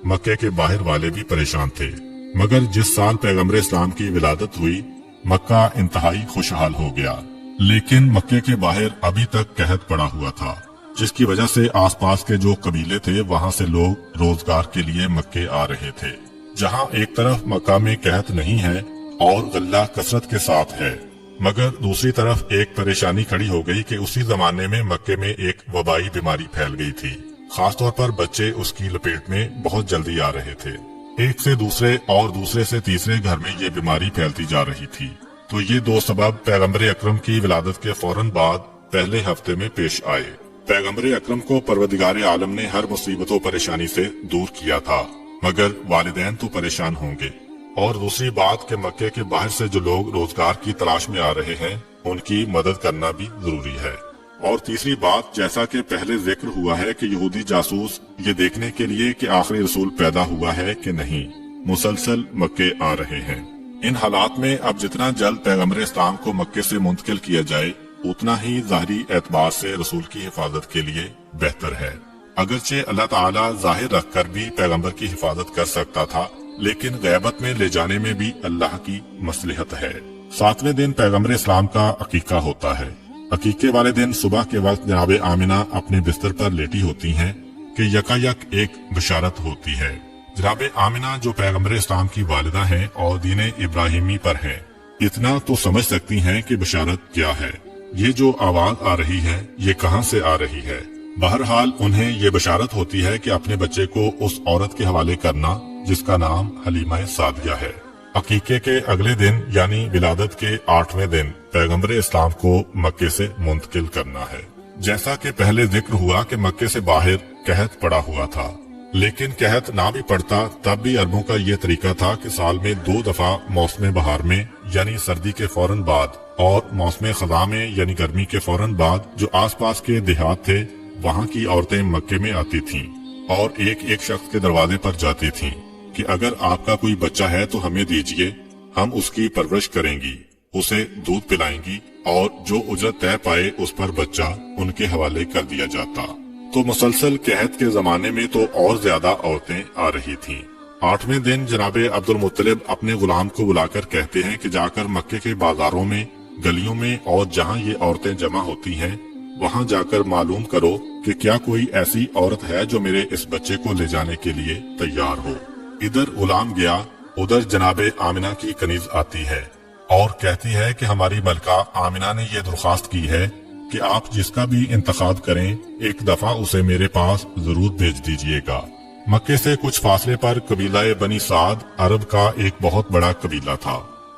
مکے کے باہر والے بھی پریشان تھے، مگر جس سال پیغمبر اسلام کی ولادت ہوئی مکہ انتہائی خوشحال ہو گیا، لیکن مکے کے باہر ابھی تک قحط پڑا ہوا تھا، جس کی وجہ سے آس پاس کے جو قبیلے تھے وہاں سے لوگ روزگار کے لیے مکے آ رہے تھے۔ جہاں ایک طرف مکہ میں قحط نہیں ہے اور غلہ کثرت کے ساتھ ہے، مگر دوسری طرف ایک پریشانی کھڑی ہو گئی کہ اسی زمانے میں مکے میں ایک وبائی بیماری پھیل گئی تھی، خاص طور پر بچے اس کی لپیٹ میں بہت جلدی آ رہے تھے۔ ایک سے دوسرے اور دوسرے سے تیسرے گھر میں یہ بیماری پھیلتی جا رہی تھی، تو یہ 2 سبب پیغمبر اکرم کی ولادت کے فوراً بعد پہلے ہفتے میں پیش آئے۔ پیغمبر اکرم کو پروردگار عالم نے ہر مصیبت و پریشانی سے دور کیا تھا، مگر والدین تو پریشان ہوں گے، اور دوسری بات کہ مکے کے باہر سے جو لوگ روزگار کی تلاش میں آ رہے ہیں ان کی مدد کرنا بھی ضروری ہے، اور تیسری بات جیسا کہ پہلے ذکر ہوا ہے کہ یہودی جاسوس یہ دیکھنے کے لیے کہ آخری رسول پیدا ہوا ہے کہ نہیں مسلسل مکے آ رہے ہیں۔ ان حالات میں اب جتنا جلد پیغمبر اسلام کو مکے سے منتقل کیا جائے اتنا ہی ظاہری اعتبار سے رسول کی حفاظت کے لیے بہتر ہے۔ اگرچہ اللہ تعالیٰ ظاہر رکھ کر بھی پیغمبر کی حفاظت کر سکتا تھا، لیکن غیبت میں لے جانے میں بھی اللہ کی مصلحت ہے۔ 7ویں دن پیغمبر اسلام کا عقیقہ ہوتا ہے۔ عقیقے والے دن صبح کے وقت جناب آمنہ اپنے بستر پر لیٹی ہوتی ہیں کہ یکایک ایک بشارت ہوتی ہے۔ جناب آمنہ جو پیغمبر اسلام کی والدہ ہیں اور دین ابراہیمی پر ہیں، اتنا تو سمجھ سکتی ہیں کہ بشارت کیا ہے، یہ جو آواز آ رہی ہے یہ کہاں سے آ رہی ہے۔ بہرحال انہیں یہ بشارت ہوتی ہے کہ اپنے بچے کو اس عورت کے حوالے کرنا جس کا نام حلیمہ سعدیہ ہے۔ عقیقے کے اگلے دن یعنی ولادت کے 8ویں دن پیغمبر اسلام کو مکے سے منتقل کرنا ہے۔ جیسا کہ پہلے ذکر ہوا کہ مکے سے باہر قحط پڑا ہوا تھا، لیکن قحط نہ بھی پڑتا تب بھی عربوں کا یہ طریقہ تھا کہ سال میں 2 دفعہ موسم بہار میں یعنی سردی کے فوراً بعد اور موسم خزاں میں یعنی گرمی کے فوراً بعد جو آس پاس کے دیہات تھے وہاں کی عورتیں مکے میں آتی تھیں اور ایک شخص کے دروازے پر جاتی تھیں کہ اگر آپ کا کوئی بچہ ہے تو ہمیں دیجئے، ہم اس کی پرورش کریں گی۔ उसे दूध पिलाएंगी और जो उजरत तय पाए उस पर बच्चा उनके हवाले कर दिया जाता। तो मुसलसल कहत के जमाने में तो और ज्यादा औरतें आ रही थीं। 8वें दिन जनाबे अब्दुल मुत्तलिब अपने गुलाम को बुलाकर कहते हैं कि जाकर मक्के के बाजारों में, गलियों में और जहाँ ये औरतें जमा होती हैं वहाँ जाकर मालूम करो कि क्या कोई ऐसी औरत है जो मेरे इस बच्चे को ले जाने के लिए तैयार हो। इधर गुलाम गया, उधर जनाबे आमिना की कनीज आती है और कहती है कि हमारी मलका आमिना ने ये दरख्वास्त की है कि आप जिसका भी इंतखाब करें एक दफा उसे मेरे पास जरूर भेज दीजिएगा। मक्के से कुछ फासले पर कबीला बनी साद अरब का एक बहुत बड़ा कबीला था।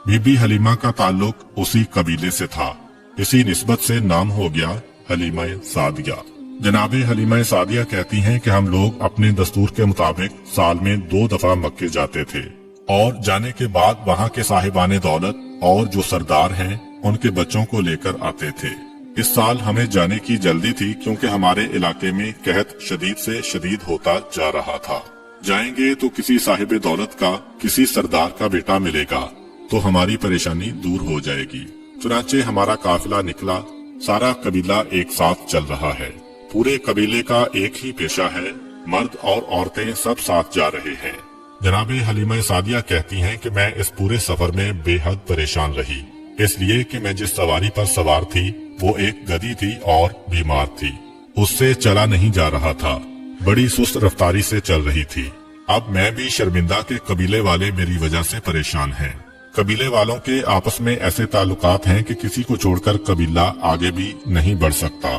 बीबी हलीमा का ताल्लुक उसी कबीले से था। इसी निस्बत से नाम हो गया हलीमा सादिया। जनाबे हलीमा सादिया कहती हैं कि हम लोग अपने दस्तूर के मुताबिक साल में 2 दफा मक्के जाते थे और जाने के बाद वहाँ के साहिबाने दौलत और जो सरदार हैं उनके बच्चों को लेकर आते थे। इस साल हमें जाने की जल्दी थी क्योंकि हमारे इलाके में कहत शदीद से शदीद होता जा रहा था। जाएंगे तो किसी साहिब दौलत का, किसी सरदार का बेटा मिलेगा तो हमारी परेशानी दूर हो जाएगी। चुनाचे हमारा काफिला निकला। सारा कबीला एक साथ चल रहा है। पूरे कबीले का एक ही पेशा है, मर्द और औरतें सब साथ जा रहे हैं। जनाबे हलीमा सादिया कहती हैं कि मैं इस पूरे सफर में बेहद परेशान रही, इसलिए कि मैं जिस सवारी पर सवार थी वो एक गधी थी और बीमार थी। उससे चला नहीं जा रहा था, बड़ी सुस्त रफ्तारी से चल रही थी। अब मैं भी शर्मिंदा के कबीले वाले मेरी वजह से परेशान हैं। कबीले वालों के आपस में ऐसे ताल्लुकात हैं कि किसी को छोड़कर कबीला आगे भी नहीं बढ़ सकता।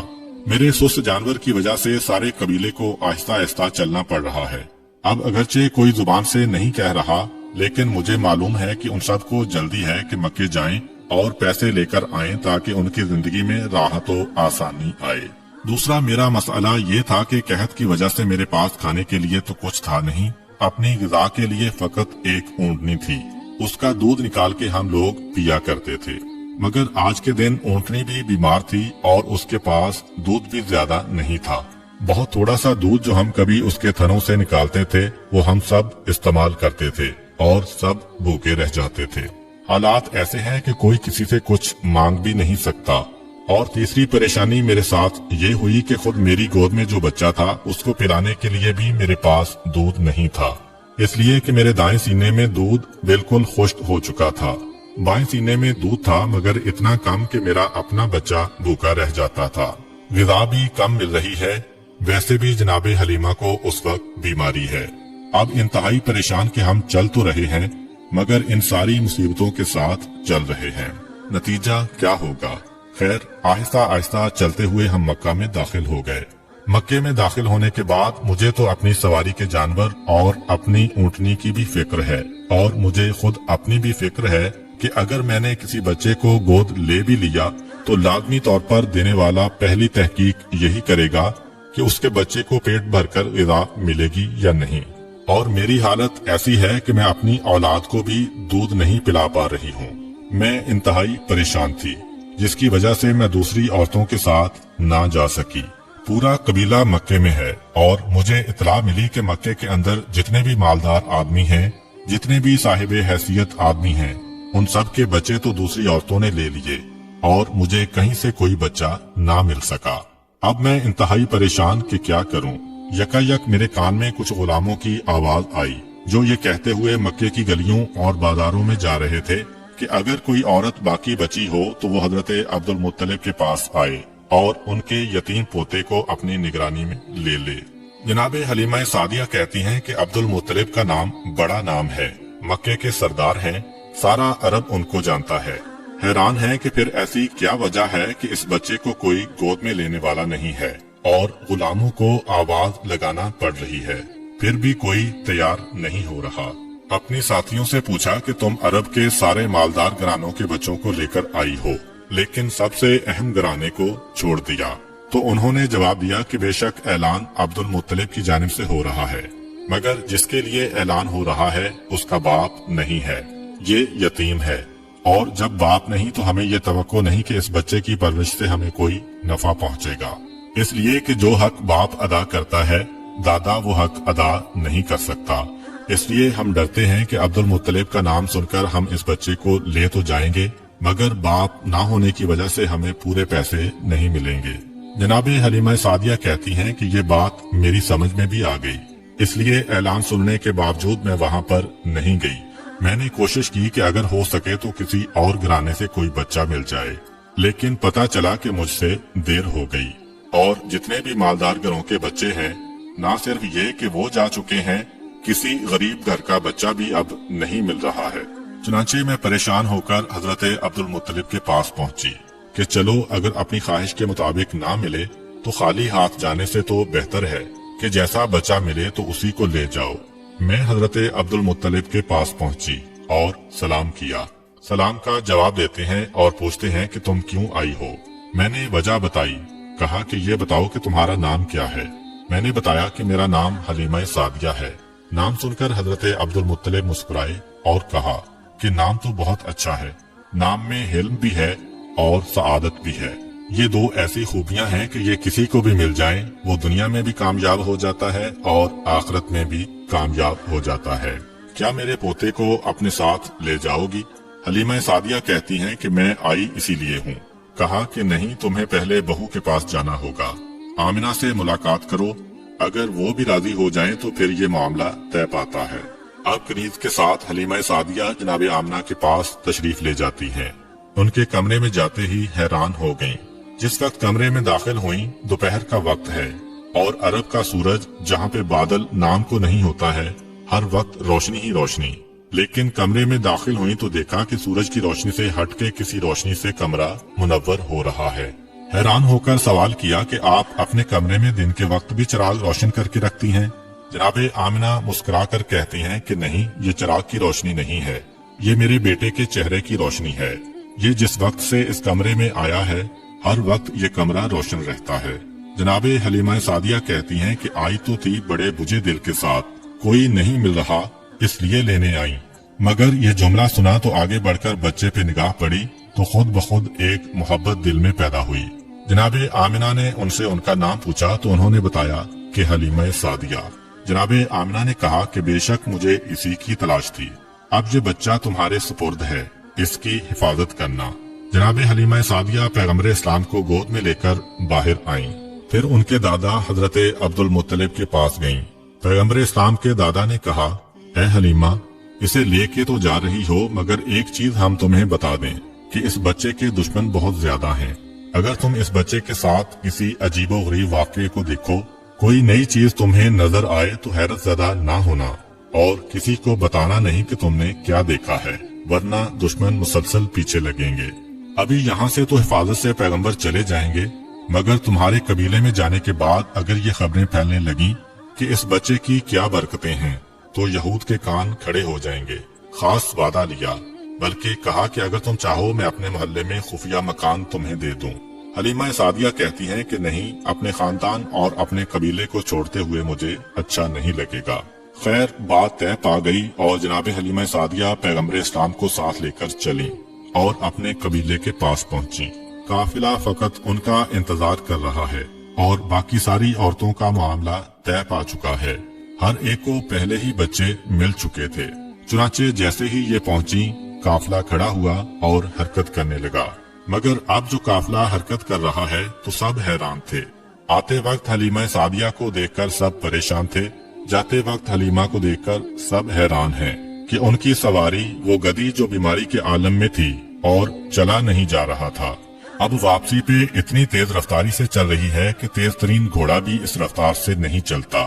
मेरे सुस्त जानवर की वजह से सारे कबीले को आहिस्ता आहिस्ता चलना पड़ रहा है। अब अगरचे कोई जुबान से नहीं कह रहा, लेकिन मुझे मालूम है कि उन सब को जल्दी है कि मक्के जाएं और पैसे लेकर आएं ताकि उनकी जिंदगी में राहत व आसानी आए। दूसरा मेरा मसला ये था कि कहत की वजह से मेरे पास खाने के लिए तो कुछ था नहीं। अपनी ग़िज़ा के लिए फकत एक ऊँटनी थी, उसका दूध निकाल के हम लोग पिया करते थे। मगर आज के दिन ऊँटनी भी बीमार थी और उसके पास दूध भी ज्यादा नहीं था। बहुत थोड़ा सा दूध जो हम कभी उसके थनों से निकालते थे वो हम सब इस्तेमाल करते थे और सब भूखे रह जाते थे। हालात ऐसे हैं कि कोई किसी से कुछ मांग भी नहीं सकता। और तीसरी परेशानी मेरे साथ ये हुई कि खुद मेरी गोद में जो बच्चा था उसको पिलाने के लिए भी मेरे पास दूध नहीं था, इसलिए कि मेरे दाएं सीने में दूध बिल्कुल खुश्क हो चुका था। बाएं सीने में दूध था मगर इतना कम कि मेरा अपना बच्चा भूखा रह जाता था। ग़िज़ा भी कम मिल रही है। वैसे भी जनाबे हलीमा को उस वक्त बीमारी है। अब इंतहाई परेशान कि हम चल तो रहे हैं मगर इन सारी मुसीबतों के साथ चल रहे हैं, नतीजा क्या होगा। खैर आहिस्ता आहिस्ता चलते हुए हम मक्का में दाखिल हो गए। मक्के में दाखिल होने के बाद मुझे तो अपनी सवारी के जानवर और अपनी ऊँटनी की भी फिक्र है और मुझे खुद अपनी भी फिक्र है कि अगर मैंने किसी बच्चे को गोद ले भी लिया तो लाजमी तौर पर देने वाला पहली तहकीक यही करेगा कि उसके बच्चे को पेट भरकर ग़िज़ा मिलेगी या नहीं। और मेरी हालत ऐसी है कि मैं अपनी औलाद को भी दूध नहीं पिला पा रही हूँ। मैं इंतहाई परेशान थी जिसकी वजह से मैं दूसरी औरतों के साथ ना जा सकी। पूरा कबीला मक्के में है और मुझे इतला मिली कि मक्के के अंदर जितने भी मालदार आदमी हैं, जितने भी साहिबे हैसियत आदमी हैं, उन सब के बच्चे तो दूसरी औरतों ने ले लिए और मुझे कहीं से कोई बच्चा ना मिल सका। अब मैं इंतहाई परेशान कि क्या करूं। यकायक मेरे कान में कुछ गुलामों की आवाज आई जो ये कहते हुए मक्के की गलियों और बाजारों में जा रहे थे कि अगर कोई औरत बाकी बची हो तो वो हजरत अब्दुल मुत्तलिब के पास आए और उनके यतीम पोते को अपनी निगरानी में ले ले। जनाबे हलीमा सादिया कहती हैं कि अब्दुल मुत्तलिब का नाम बड़ा नाम है, मक्के के सरदार हैं, सारा अरब उनको जानता है। हैरान है कि फिर ऐसी क्या वजह है कि इस बच्चे को कोई गोद में लेने वाला नहीं है और गुलामों को आवाज लगाना पड़ रही है, फिर भी कोई तैयार नहीं हो रहा। अपने साथियों से पूछा कि तुम अरब के सारे मालदार घरानों के बच्चों को लेकर आई हो, लेकिन सबसे अहम घराने को छोड़ दिया। तो उन्होंने जवाब दिया कि बेशक ऐलान अब्दुल मुत्तलिब की जानिब से हो रहा है, मगर जिसके लिए ऐलान हो रहा है उसका बाप नहीं है, ये यतीम है। और जब बाप नहीं तो हमें ये तवक्को नहीं कि इस बच्चे की परवरिश से हमें कोई नफा पहुंचेगा, इसलिए कि जो हक बाप अदा करता है दादा वो हक अदा नहीं कर सकता। इसलिए हम डरते हैं कि अब्दुल मुत्तलिब का नाम सुनकर हम इस बच्चे को ले तो जाएंगे मगर बाप ना होने की वजह से हमें पूरे पैसे नहीं मिलेंगे। जनाब हलीमा सादिया कहती हैं कि ये बात मेरी समझ में भी आ गई, इसलिए ऐलान सुनने के बावजूद मैं वहाँ पर नहीं गई। मैंने कोशिश की कि अगर हो सके तो किसी और घराने से कोई बच्चा मिल जाए, लेकिन पता चला कि मुझसे देर हो गई और जितने भी मालदार घरों के बच्चे हैं, ना सिर्फ ये कि वो जा चुके हैं, किसी गरीब घर का बच्चा भी अब नहीं मिल रहा है। चुनांचे मैं परेशान होकर हजरत अब्दुल मुत्तलिब के पास पहुंची कि चलो अगर अपनी ख्वाहिश के मुताबिक ना मिले तो खाली हाथ जाने से तो बेहतर है कि जैसा बच्चा मिले तो उसी को ले जाओ। मैं हजरत अब्दुल मुत्तलिब के पास पहुंची और सलाम किया। सलाम का जवाब देते हैं और पूछते हैं कि तुम क्यों आई हो। मैंने वजह बताई। कहा कि ये बताओ कि तुम्हारा नाम क्या है। मैंने बताया कि मेरा नाम हलीमा सादिया है। नाम सुनकर हजरत अब्दुल मुत्तलिब मुस्कुराए और कहा कि नाम तो बहुत अच्छा है, नाम में हिल्म भी है और सआदत भी है। ये दो ऐसी खूबियां हैं कि ये किसी को भी मिल जाएं, वो दुनिया में भी कामयाब हो जाता है और आखिरत में भी कामयाब हो जाता है। क्या मेरे पोते को अपने साथ ले जाओगी? हलीमा सादिया कहती हैं कि मैं आई इसीलिए हूँ। कहा कि नहीं, तुम्हें पहले बहू के पास जाना होगा, आमिना से मुलाकात करो, अगर वो भी राजी हो जाएं तो फिर ये मामला तय पाता है। अब कनीज के साथ हलीमा सादिया जनाब आमना के पास तशरीफ ले जाती हैं। उनके कमरे में जाते ही हैरान हो गईं। जिस वक्त कमरे में दाखिल हुईं, दोपहर का वक्त है और अरब का सूरज जहाँ पे बादल नाम को नहीं होता है, हर वक्त रोशनी ही रोशनी। लेकिन कमरे में दाखिल हुई तो देखा कि सूरज की रोशनी से हटके किसी रोशनी से कमरा मुनव्वर हो रहा है। हैरान होकर सवाल किया कि आप अपने कमरे में दिन के वक्त भी चिराग रोशन करके रखती हैं? जनाब आमिना मुस्कुराकर कहती हैं कि नहीं, ये चिराग की रोशनी नहीं है, ये मेरे बेटे के चेहरे की रोशनी है। ये जिस वक्त से इस कमरे में आया है, हर वक्त ये कमरा रोशन रहता है। जनाब हलीमा सादिया कहती हैं कि आई तो थी बड़े बुझे दिल के साथ, कोई नहीं मिल रहा इसलिए लेने आई, मगर ये जुमला सुना तो आगे बढ़कर बच्चे पे निगाह पड़ी तो खुद ब खुद एक मोहब्बत दिल में पैदा हुई। जनाब आमिना ने उनसे उनका नाम पूछा तो उन्होंने बताया कि हलीमा सादिया। जनाब आमिना ने कहा कि बेशक मुझे इसी की तलाश थी, अब ये बच्चा तुम्हारे सुपुर्द है, इसकी हिफाजत करना। जनाब हलीमा सादिया पैगम्बर इस्लाम को गोद में लेकर बाहर आईं। फिर उनके दादा हजरत अब्दुल मुत्तलिब के पास गईं। पैगम्बर इस्लाम के दादा ने कहा, ऐ हलीमा, इसे लेके तो जा रही हो, मगर एक चीज हम तुम्हें बता दें कि इस बच्चे के दुश्मन बहुत ज्यादा हैं। अगर तुम इस बच्चे के साथ किसी अजीबोगरीब वाक़ये को देखो, कोई नई चीज तुम्हें नजर आए तो हैरत ज़दा ना होना और किसी को बताना नहीं कि तुमने क्या देखा है, वरना दुश्मन मुसलसल पीछे लगेंगे। अभी यहाँ से तो हिफाजत से पैगंबर चले जाएंगे, मगर तुम्हारे कबीले में जाने के बाद अगर ये खबरें फैलने लगी कि इस बच्चे की क्या बरकतें हैं, तो यहूद के कान खड़े हो जाएंगे। खास वादा लिया, बल्कि कहा कि अगर तुम चाहो मैं अपने मोहल्ले में खुफिया मकान तुम्हें दे दूं। हलीमा सादिया कहती हैं कि नहीं, अपने खानदान और अपने कबीले को छोड़ते हुए मुझे अच्छा नहीं लगेगा। खैर बात तय पा गई और जनाब हलीमा सादिया पैगम्बर इस्लाम को साथ लेकर चली और अपने कबीले के पास पहुंची। काफिला फकत उनका इंतजार कर रहा है और बाकी सारी औरतों का मामला तय पा चुका है। हर एक को पहले ही बच्चे मिल चुके थे। चुनाचे जैसे ही ये पहुंची, काफिला खड़ा हुआ और हरकत करने लगा। मगर अब जो काफिला हरकत कर रहा है तो सब हैरान थे। आते वक्त हलीमा सादिया को देखकर सब परेशान थे, जाते वक्त हलीमा को देखकर सब हैरान हैं कि उनकी सवारी वो गधी जो बीमारी के आलम में थी और चला नहीं जा रहा था, अब वापसी पे इतनी तेज रफ्तारी से चल रही है कि तेज तरीन घोड़ा भी इस रफ्तार से नहीं चलता।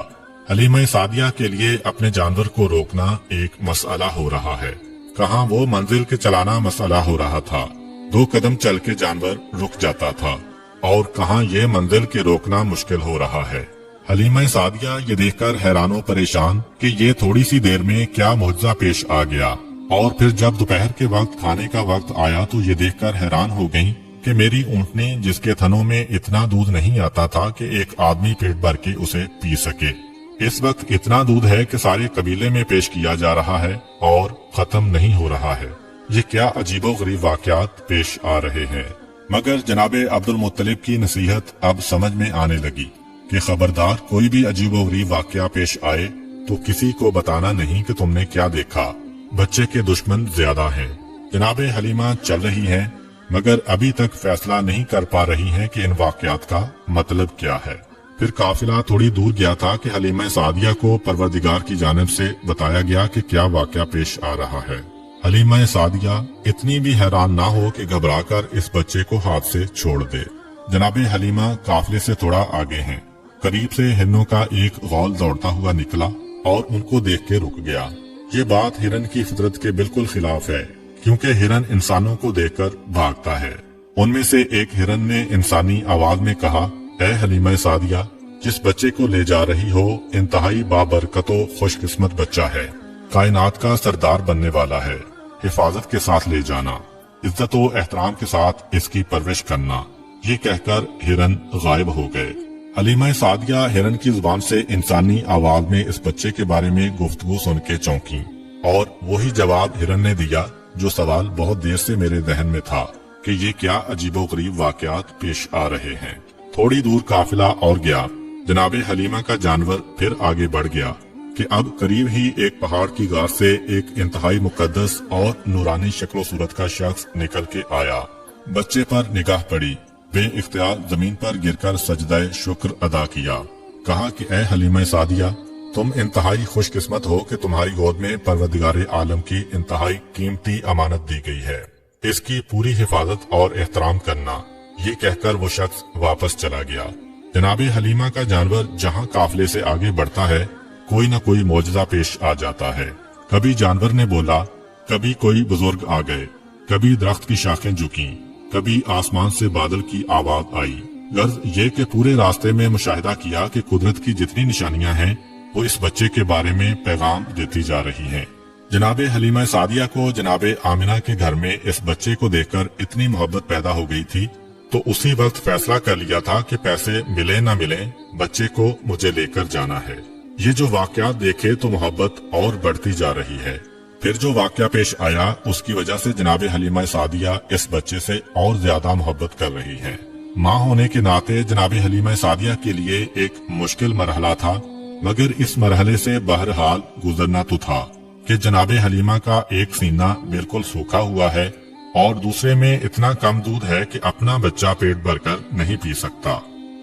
हलीमा सादिया के लिए अपने जानवर को रोकना एक मसला हो रहा है। कहाँ वो मंजिल के चलाना मसला हो रहा था, 2 कदम चल के जानवर रुक जाता था, और कहाँ ये मंजिल के रोकना मुश्किल हो रहा है। हलीमा सादिया ये देखकर हैरानो परेशान कि ये थोड़ी सी देर में क्या मुआजिजा पेश आ गया। और फिर जब दोपहर के वक्त खाने का वक्त आया तो ये देखकर हैरान हो गईं कि मेरी ऊँटनी, जिसके थनों में इतना दूध नहीं आता था कि एक आदमी पेट भर के उसे पी सके, इस वक्त इतना दूध है कि सारे कबीले में पेश किया जा रहा है और खत्म नहीं हो रहा है। ये क्या अजीबोगरीब वाकयात पेश आ रहे हैं। मगर जनाबे अब्दुल मुत्तलिब की नसीहत अब समझ में आने लगी कि खबरदार, कोई भी अजीबोगरीब वाकया पेश आए तो किसी को बताना नहीं कि तुमने क्या देखा। बच्चे के दुश्मन ज्यादा हैं, जनाब हलीमा चल रही हैं, मगर अभी तक फैसला नहीं कर पा रही हैं कि इन वाकयात का मतलब क्या है। फिर काफिला थोड़ी दूर गया था कि हलीमा सादिया को परवरदिगार की जानिब से बताया गया कि क्या वाकया पेश आ रहा है। हलीमा सादिया इतनी भी हैरान ना हो कि घबराकर इस बच्चे को हाथ से छोड़ दे। जनाब हलीमा काफिले से थोड़ा आगे हैं। करीब से हिरनों का एक गौल दौड़ता हुआ निकला और उनको देख के रुक गया। ये बात हिरन की फितरत के बिल्कुल खिलाफ है, क्योंकि हिरन इंसानों को देखकर भागता है। उनमें से एक हिरन ने इंसानी आवाज में कहा, ऐ हलीमा सादिया, जिस बच्चे को ले जा रही हो इंतहाई बाबरकतो खुशकिस्मत बच्चा है, कायनात का सरदार बनने वाला है। हिफाजत के साथ ले जाना, इज्जत व एहतराम के साथ इसकी परवरिश करना। ये कहकर हिरन गायब हो गए। हलीमा सादिया हिरन की जुबान से इंसानी आवाज में इस बच्चे के बारे में गुफ्तगू सुन के चौंकी और वही जवाब हिरन ने दिया जो सवाल बहुत देर से मेरे जहन में था कि ये क्या अजीबोगरीब वाकयात पेश आ रहे हैं। थोड़ी दूर काफिला और गया। जनाब हलीमा का जानवर फिर आगे बढ़ गया कि अब करीब ही एक पहाड़ की गार से एक इंतहाई मुकद्दस और नूरानी शक्ल सूरत का शख्स निकल के आया। बच्चे पर निगाह पड़ी, बेइख्तियार जमीन पर गिरकर सजदाए शुक्र अदा किया। कहा कि ऐ हलीमा सादिया, तुम इंतहाई खुशकिस्मत हो कि तुम्हारी गोद में परवरदिगार आलम की इंतहाई कीमती अमानत दी गई है। इसकी पूरी हिफाजत और एहतराम करना। ये कहकर वो शख्स वापस चला गया। जनाब हलीमा का जानवर जहाँ काफिले से आगे बढ़ता है, कोई न कोई मौजज़ा पेश आ जाता है। कभी जानवर ने बोला, कभी कोई बुजुर्ग आ गए, कभी दरख्त की शाखें झुकी, कभी आसमान से बादल की आवाज आई। गर्ज ये कि पूरे रास्ते में मुशाहिदा किया कि कुदरत की जितनी निशानियां हैं वो इस बच्चे के बारे में पैगाम देती जा रही हैं। जनाब हलीमा सादिया को जनाब आमिना के घर में इस बच्चे को देखकर इतनी मोहब्बत पैदा हो गई थी, तो उसी वक्त फैसला कर लिया था कि पैसे मिले न मिले, बच्चे को मुझे लेकर जाना है। ये जो वाकयात देखे तो मोहब्बत और बढ़ती जा रही है। फिर जो वाकया पेश आया उसकी वजह से जनाब हलीमा सादिया इस बच्चे से और ज्यादा मोहब्बत कर रही है। माँ होने के नाते जनाब हलीमा सादिया के लिए एक मुश्किल मरहला था, मगर इस मरहले से बहरहाल गुजरना तो था कि जनाब हलीमा का एक सीना बिल्कुल सूखा हुआ है और दूसरे में इतना कम दूध है कि अपना बच्चा पेट भरकर नहीं पी सकता।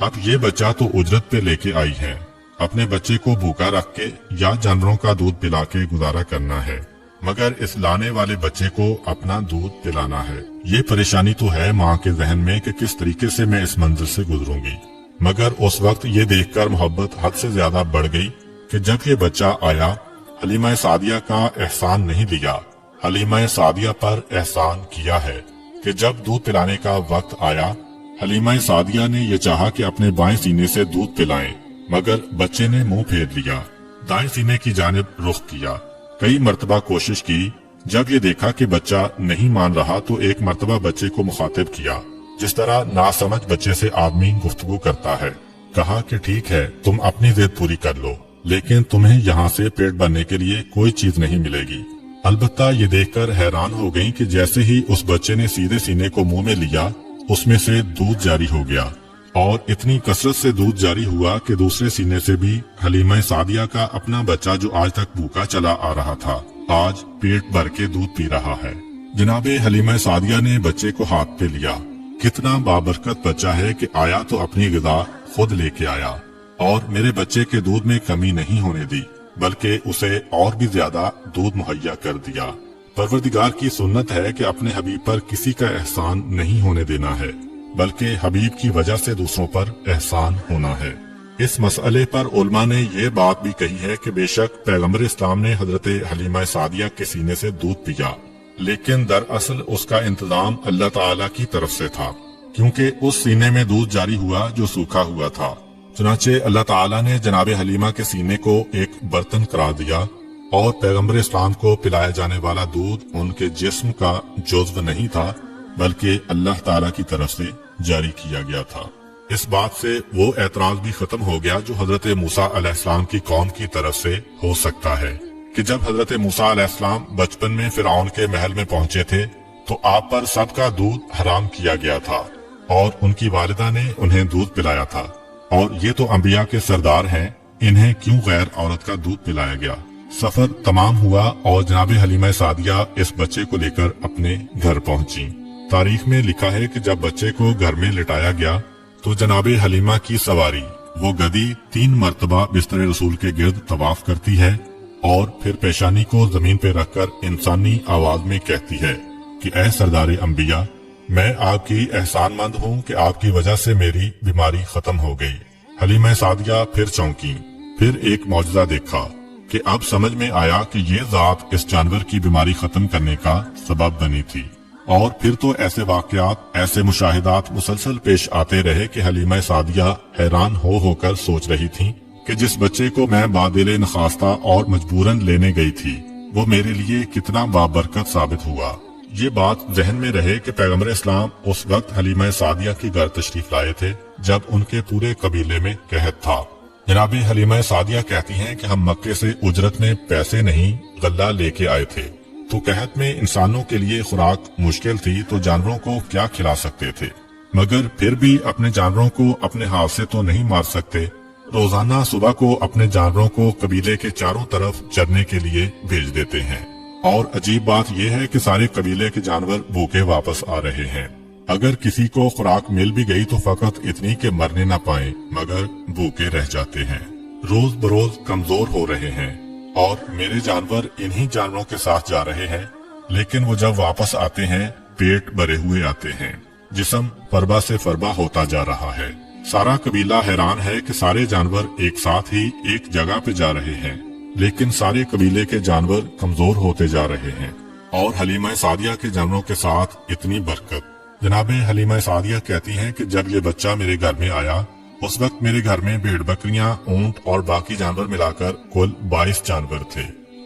अब ये बच्चा तो उजरत पे लेके आई है, अपने बच्चे को भूखा रख के या जानवरों का दूध पिला के गुजारा करना है, मगर इस लाने वाले बच्चे को अपना दूध पिलाना है। ये परेशानी तो है माँ के जहन में कि किस तरीके से मैं इस मंजिल से गुजरूंगी। मगर उस वक्त ये देखकर मोहब्बत हद से ज्यादा बढ़ गई कि जब ये बच्चा आया, हलीमा सादिया का एहसान नहीं लिया, हलीमा सादिया पर एहसान किया है कि जब दूध पिलाने का वक्त आया, हलीमा सादिया ने ये चाहा कि अपने बाएं सीने से दूध पिलाएं, मगर बच्चे ने मुंह फेर लिया, दाएं सीने की जानिब रुख किया। कई मर्तबा कोशिश की। जब ये देखा कि बच्चा नहीं मान रहा तो एक मर्तबा बच्चे को मुखातिब किया, जिस तरह नासमझ बच्चे से आदमी गुफ्तगू करता है। कहा कि ठीक है, तुम अपनी जिद पूरी कर लो, लेकिन तुम्हें यहाँ से पेट भरने के लिए कोई चीज नहीं मिलेगी। अलबत्ता ये देखकर हैरान हो गई कि जैसे ही उस बच्चे ने सीधे सीने को मुंह में लिया, उसमें से दूध जारी हो गया और इतनी कसरत से दूध जारी हुआ कि दूसरे सीने से भी हलीमा सादिया का अपना बच्चा जो आज तक भूखा चला आ रहा था, आज पेट भर के दूध पी रहा है। जनाब हलीमा सादिया ने बच्चे को हाथ पे लिया। कितना बाबरकत बच्चा है कि आया तो अपनी ग़िज़ा खुद लेके आया और मेरे बच्चे के दूध में कमी नहीं होने दी, बल्कि उसे और भी ज्यादा दूध मुहैया कर दिया। परवरदिगार की सुन्नत है कि अपने हबीब पर किसी का एहसान नहीं होने देना है, बल्कि हबीब की वजह से दूसरों पर एहसान होना है। इस मसले पर उलमा ने ये बात भी कही है कि बेशक पैगम्बर इस्लाम ने हजरत हलीमा सादिया के सीने से दूध पिया, लेकिन दरअसल उसका इंतजाम अल्लाह ताला की तरफ से था, क्योंकि उस सीने में दूध जारी हुआ जो सूखा हुआ था। चुनाचे अल्लाह ताला ने जनाब हलीमा के सीने को एक बर्तन करार दिया और पैगम्बर इस्लाम को पिलाया जाने वाला दूध उनके जिस्म का जुज़्व नहीं था, बल्कि अल्लाह ताला की तरफ से जारी किया गया था। इस बात से वो एतराज भी खत्म हो गया जो हजरत मूसा अलैहिस्सलाम की कौम की तरफ से हो सकता है कि जब हजरत मूसा अलैहिस्सलाम बचपन में फिरौन के महल में पहुंचे थे तो आप पर सबका दूध हराम किया गया था और उनकी वालिदा ने उन्हें दूध पिलाया था, और ये तो अंबिया के सरदार हैं, इन्हें क्यों गैर औरत का दूध पिलाया गया। सफर तमाम हुआ और जनाब हलीमा सादिया इस बच्चे को लेकर अपने घर पहुंची। तारीख में लिखा है कि जब बच्चे को घर में लिटाया गया तो जनाब हलीमा की सवारी वो गधी 3 मरतबा बिस्तर रसूल के गिर्द तवाफ करती है और फिर पेशानी को जमीन पे रखकर इंसानी आवाज में कहती है कि ऐ सरदार अंबिया, मैं आपकी एहसानमंद हूँ कि आपकी वजह से मेरी बीमारी खत्म हो गई। हलीमा सादिया फिर चौंकी, फिर एक मौजज़ा देखा कि अब समझ में आया कि ये जात इस जानवर की बीमारी खत्म करने का सबब बनी थी। और फिर तो ऐसे वाकयात, ऐसे मुशाहिदात मुसलसल पेश आते रहे कि हलीमा सादिया हैरान होकर सोच रही थी कि जिस बच्चे को मैं बादिल नखास्ता और मजबूरन लेने गई थी वो मेरे लिए कितना बाबरकत साबित हुआ। ये बात जहन में रहे कि पैगंबर इस्लाम उस वक्त हलीमा सादिया की घर तशरीफ लाए थे जब उनके पूरे कबीले में कहत था। जनाब हलीमा सादिया कहती हैं कि हम मक्के से उजरत में पैसे नहीं गल्ला लेके आए थे, तो कहत में इंसानों के लिए खुराक मुश्किल थी तो जानवरों को क्या खिला सकते थे, मगर फिर भी अपने जानवरों को अपने हाथ से तो नहीं मार सकते। रोजाना सुबह को अपने जानवरों को कबीले के चारों तरफ चरने के लिए भेज देते हैं और अजीब बात यह है कि सारे कबीले के जानवर भूखे वापस आ रहे हैं। अगर किसी को खुराक मिल भी गई तो फकत इतनी के मरने न पाए मगर भूखे रह जाते हैं। रोज बरोज कमजोर हो रहे हैं और मेरे जानवर इन्हीं जानवरों के साथ जा रहे हैं, लेकिन वो जब वापस आते हैं पेट भरे हुए आते हैं। जिस्म फरबा से फरबा होता जा रहा है। सारा कबीला हैरान है कि सारे जानवर एक साथ ही एक जगह पे जा रहे हैं, लेकिन सारे कबीले के जानवर कमजोर होते जा रहे हैं और हलीमा सादिया के जानवरों के साथ इतनी बरकत। जनाब हलीमा सादिया कहती हैं कि जब ये बच्चा मेरे घर में आया उस वक्त मेरे घर में भेड़ बकरियां, ऊंट और बाकी जानवर मिलाकर कुल 22 जानवर थे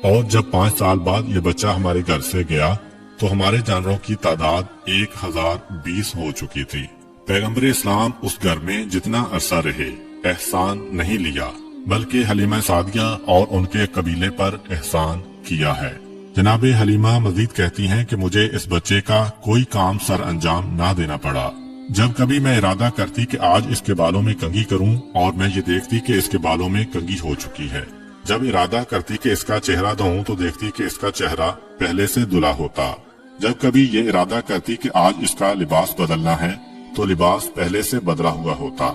और जब 5 साल बाद ये बच्चा हमारे घर से गया तो हमारे जानवरों की तादाद 1020 हो चुकी थी। पैगंबर इस्लाम उस घर में जितना अरसा रहे एहसान नहीं लिया, बल्कि हलीमा सादिया और उनके कबीले पर एहसान किया है। जनाब हलीमा मजीद कहती हैं कि मुझे इस बच्चे का कोई काम सर अंजाम ना देना पड़ा। जब कभी मैं इरादा करती कि आज इसके बालों में कंघी करूं और मैं ये देखती कि इसके बालों में कंघी हो चुकी है। जब इरादा करती कि इसका चेहरा धोऊं तो देखती कि इसका चेहरा पहले से धुला होता। जब कभी ये इरादा करती कि आज इसका लिबास बदलना है तो लिबास पहले से बदला हुआ होता।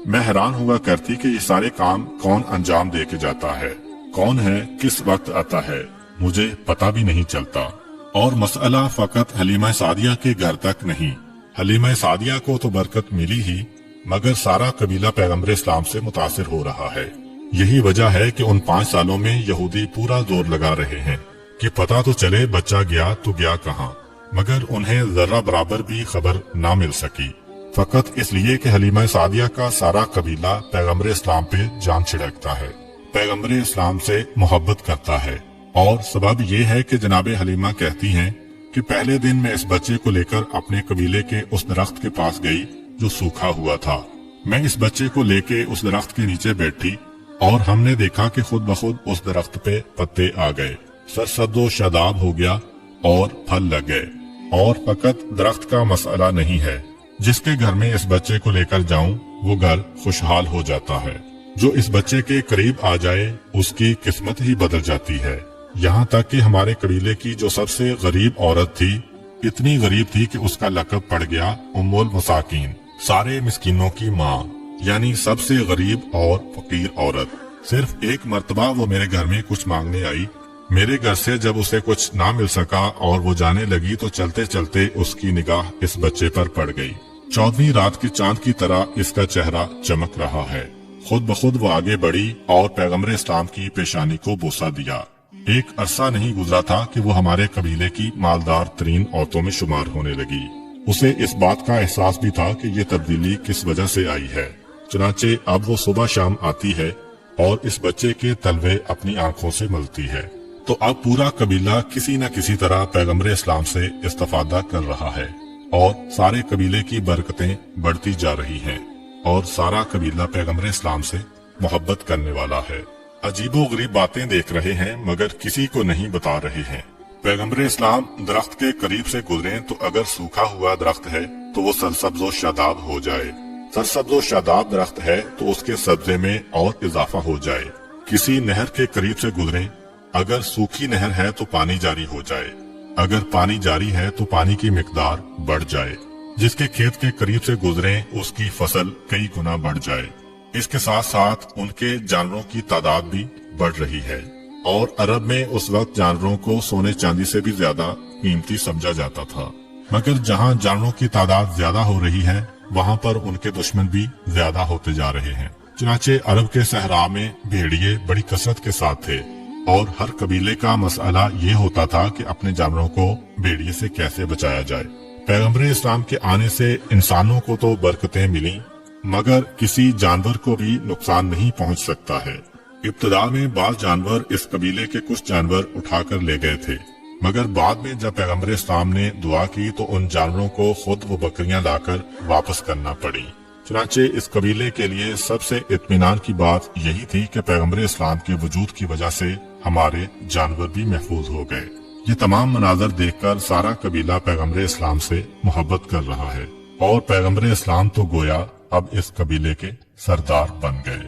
मैं हैरान हुआ करती कि ये सारे काम कौन अंजाम दे के जाता है, कौन है, किस वक्त आता है, मुझे पता भी नहीं चलता। और मसला फकत हलीमा सादिया के घर तक नहीं, हलीमा सादिया को तो बरकत मिली ही, मगर सारा कबीला पैगंबर इस्लाम से मुतासिर हो रहा है। यही वजह है कि उन 5 सालों में यहूदी पूरा जोर लगा रहे हैं कि पता तो चले बच्चा गया तो गया कहाँ, मगर उन्हें जरा बराबर भी खबर ना मिल सकी, फकत इसलिए कि हलीमा सादिया का सारा कबीला पैगंबर इस्लाम पे जान छिड़कता है, पैगंबर इस्लाम से मोहब्बत करता है। और सबब ये है कि जनाब हलीमा कहती हैं कि पहले दिन मैं इस बच्चे को लेकर अपने कबीले के उस दरख्त के पास गई जो सूखा हुआ था। मैं इस बच्चे को लेके उस दरख्त के नीचे बैठी और हमने देखा कि खुद ब खुद उस दरख्त पे पत्ते आ गए, सरसब्ज़ो शादाब हो गया और फल लग गए। और फकत दरख्त का मसला नहीं है, जिसके घर में इस बच्चे को लेकर जाऊं वो घर खुशहाल हो जाता है। जो इस बच्चे के करीब आ जाए उसकी किस्मत ही बदल जाती है। यहाँ तक कि हमारे कबीले की जो सबसे गरीब औरत थी, इतनी गरीब थी कि उसका लक़ब पड़ गया उम्मुल मसाकीन, सारे मिस्कीनों की माँ, यानी सबसे गरीब और फकीर औरत। सिर्फ एक मर्तबा वो मेरे घर में कुछ मांगने आई। मेरे घर से जब उसे कुछ ना मिल सका और वो जाने लगी तो चलते चलते उसकी निगाह इस बच्चे पर पड़ गई। 14वीं रात के चांद की तरह इसका चेहरा चमक रहा है। खुद ब खुद वो आगे बढ़ी और पैगंबर इस्लाम की पेशानी को बोसा दिया। एक अरसा नहीं गुजरा था कि वो हमारे कबीले की मालदार तरीन औरतों में शुमार होने लगी। उसे इस बात का एहसास भी था कि ये तब्दीली किस वजह से आई है। चुनाचे अब वो सुबह शाम आती है और इस बच्चे के तलवे अपनी आंखों से मलती है। तो अब पूरा कबीला किसी न किसी तरह पैगंबर इस्लाम से इस्तिफादा कर रहा है और सारे कबीले की बरकतें बढ़ती जा रही हैं और सारा कबीला पैगंबर इस्लाम से मोहब्बत करने वाला है। अजीबो गरीब बातें देख रहे हैं मगर किसी को नहीं बता रहे हैं। पैगंबर इस्लाम दरख्त के करीब से गुजरे तो अगर सूखा हुआ दरख्त है तो वो सरसब्ज़ो शादाब हो जाए, सरसब्ज़ो शादाब दरख्त है तो उसके सब्जे में और इजाफा हो जाए। किसी नहर के करीब से गुजरे अगर सूखी नहर है तो पानी जारी हो जाए, अगर पानी जारी है तो पानी की मिकदार बढ़ जाए, जिसके खेत के करीब से गुजरे उसकी फसल कई गुना बढ़ जाए। इसके साथ साथ उनके जानवरों की तादाद भी बढ़ रही है और अरब में उस वक्त जानवरों को सोने चांदी से भी ज्यादा कीमती समझा जाता था। मगर जहाँ जानवरों की तादाद ज्यादा हो रही है वहाँ पर उनके दुश्मन भी ज्यादा होते जा रहे हैं। चुनाचे अरब के सहरा में भेड़िए बड़ी कसरत के साथ थे और हर कबीले का मसला ये होता था कि अपने जानवरों को भेड़िए से कैसे बचाया जाए। पैगंबर इस्लाम के आने से इंसानों को तो बरकतें मिली मगर किसी जानवर को भी नुकसान नहीं पहुंच सकता है। इब्तदा में बाल जानवर इस कबीले के कुछ जानवर उठाकर ले गए थे, मगर बाद में जब पैगंबर इस्लाम ने दुआ की तो उन जानवरों को खुद वो बकरियां लाकर वापस करना पड़ी। चुनाचे इस कबीले के लिए सबसे इत्मीनान की बात यही थी कि पैगंबर इस्लाम के वजूद की वजह से हमारे जानवर भी महफूज हो गए। ये तमाम मनाजर देखकर सारा कबीला पैगंबर इस्लाम से मोहब्बत कर रहा है और पैगंबर इस्लाम तो गोया अब इस कबीले के सरदार बन गए।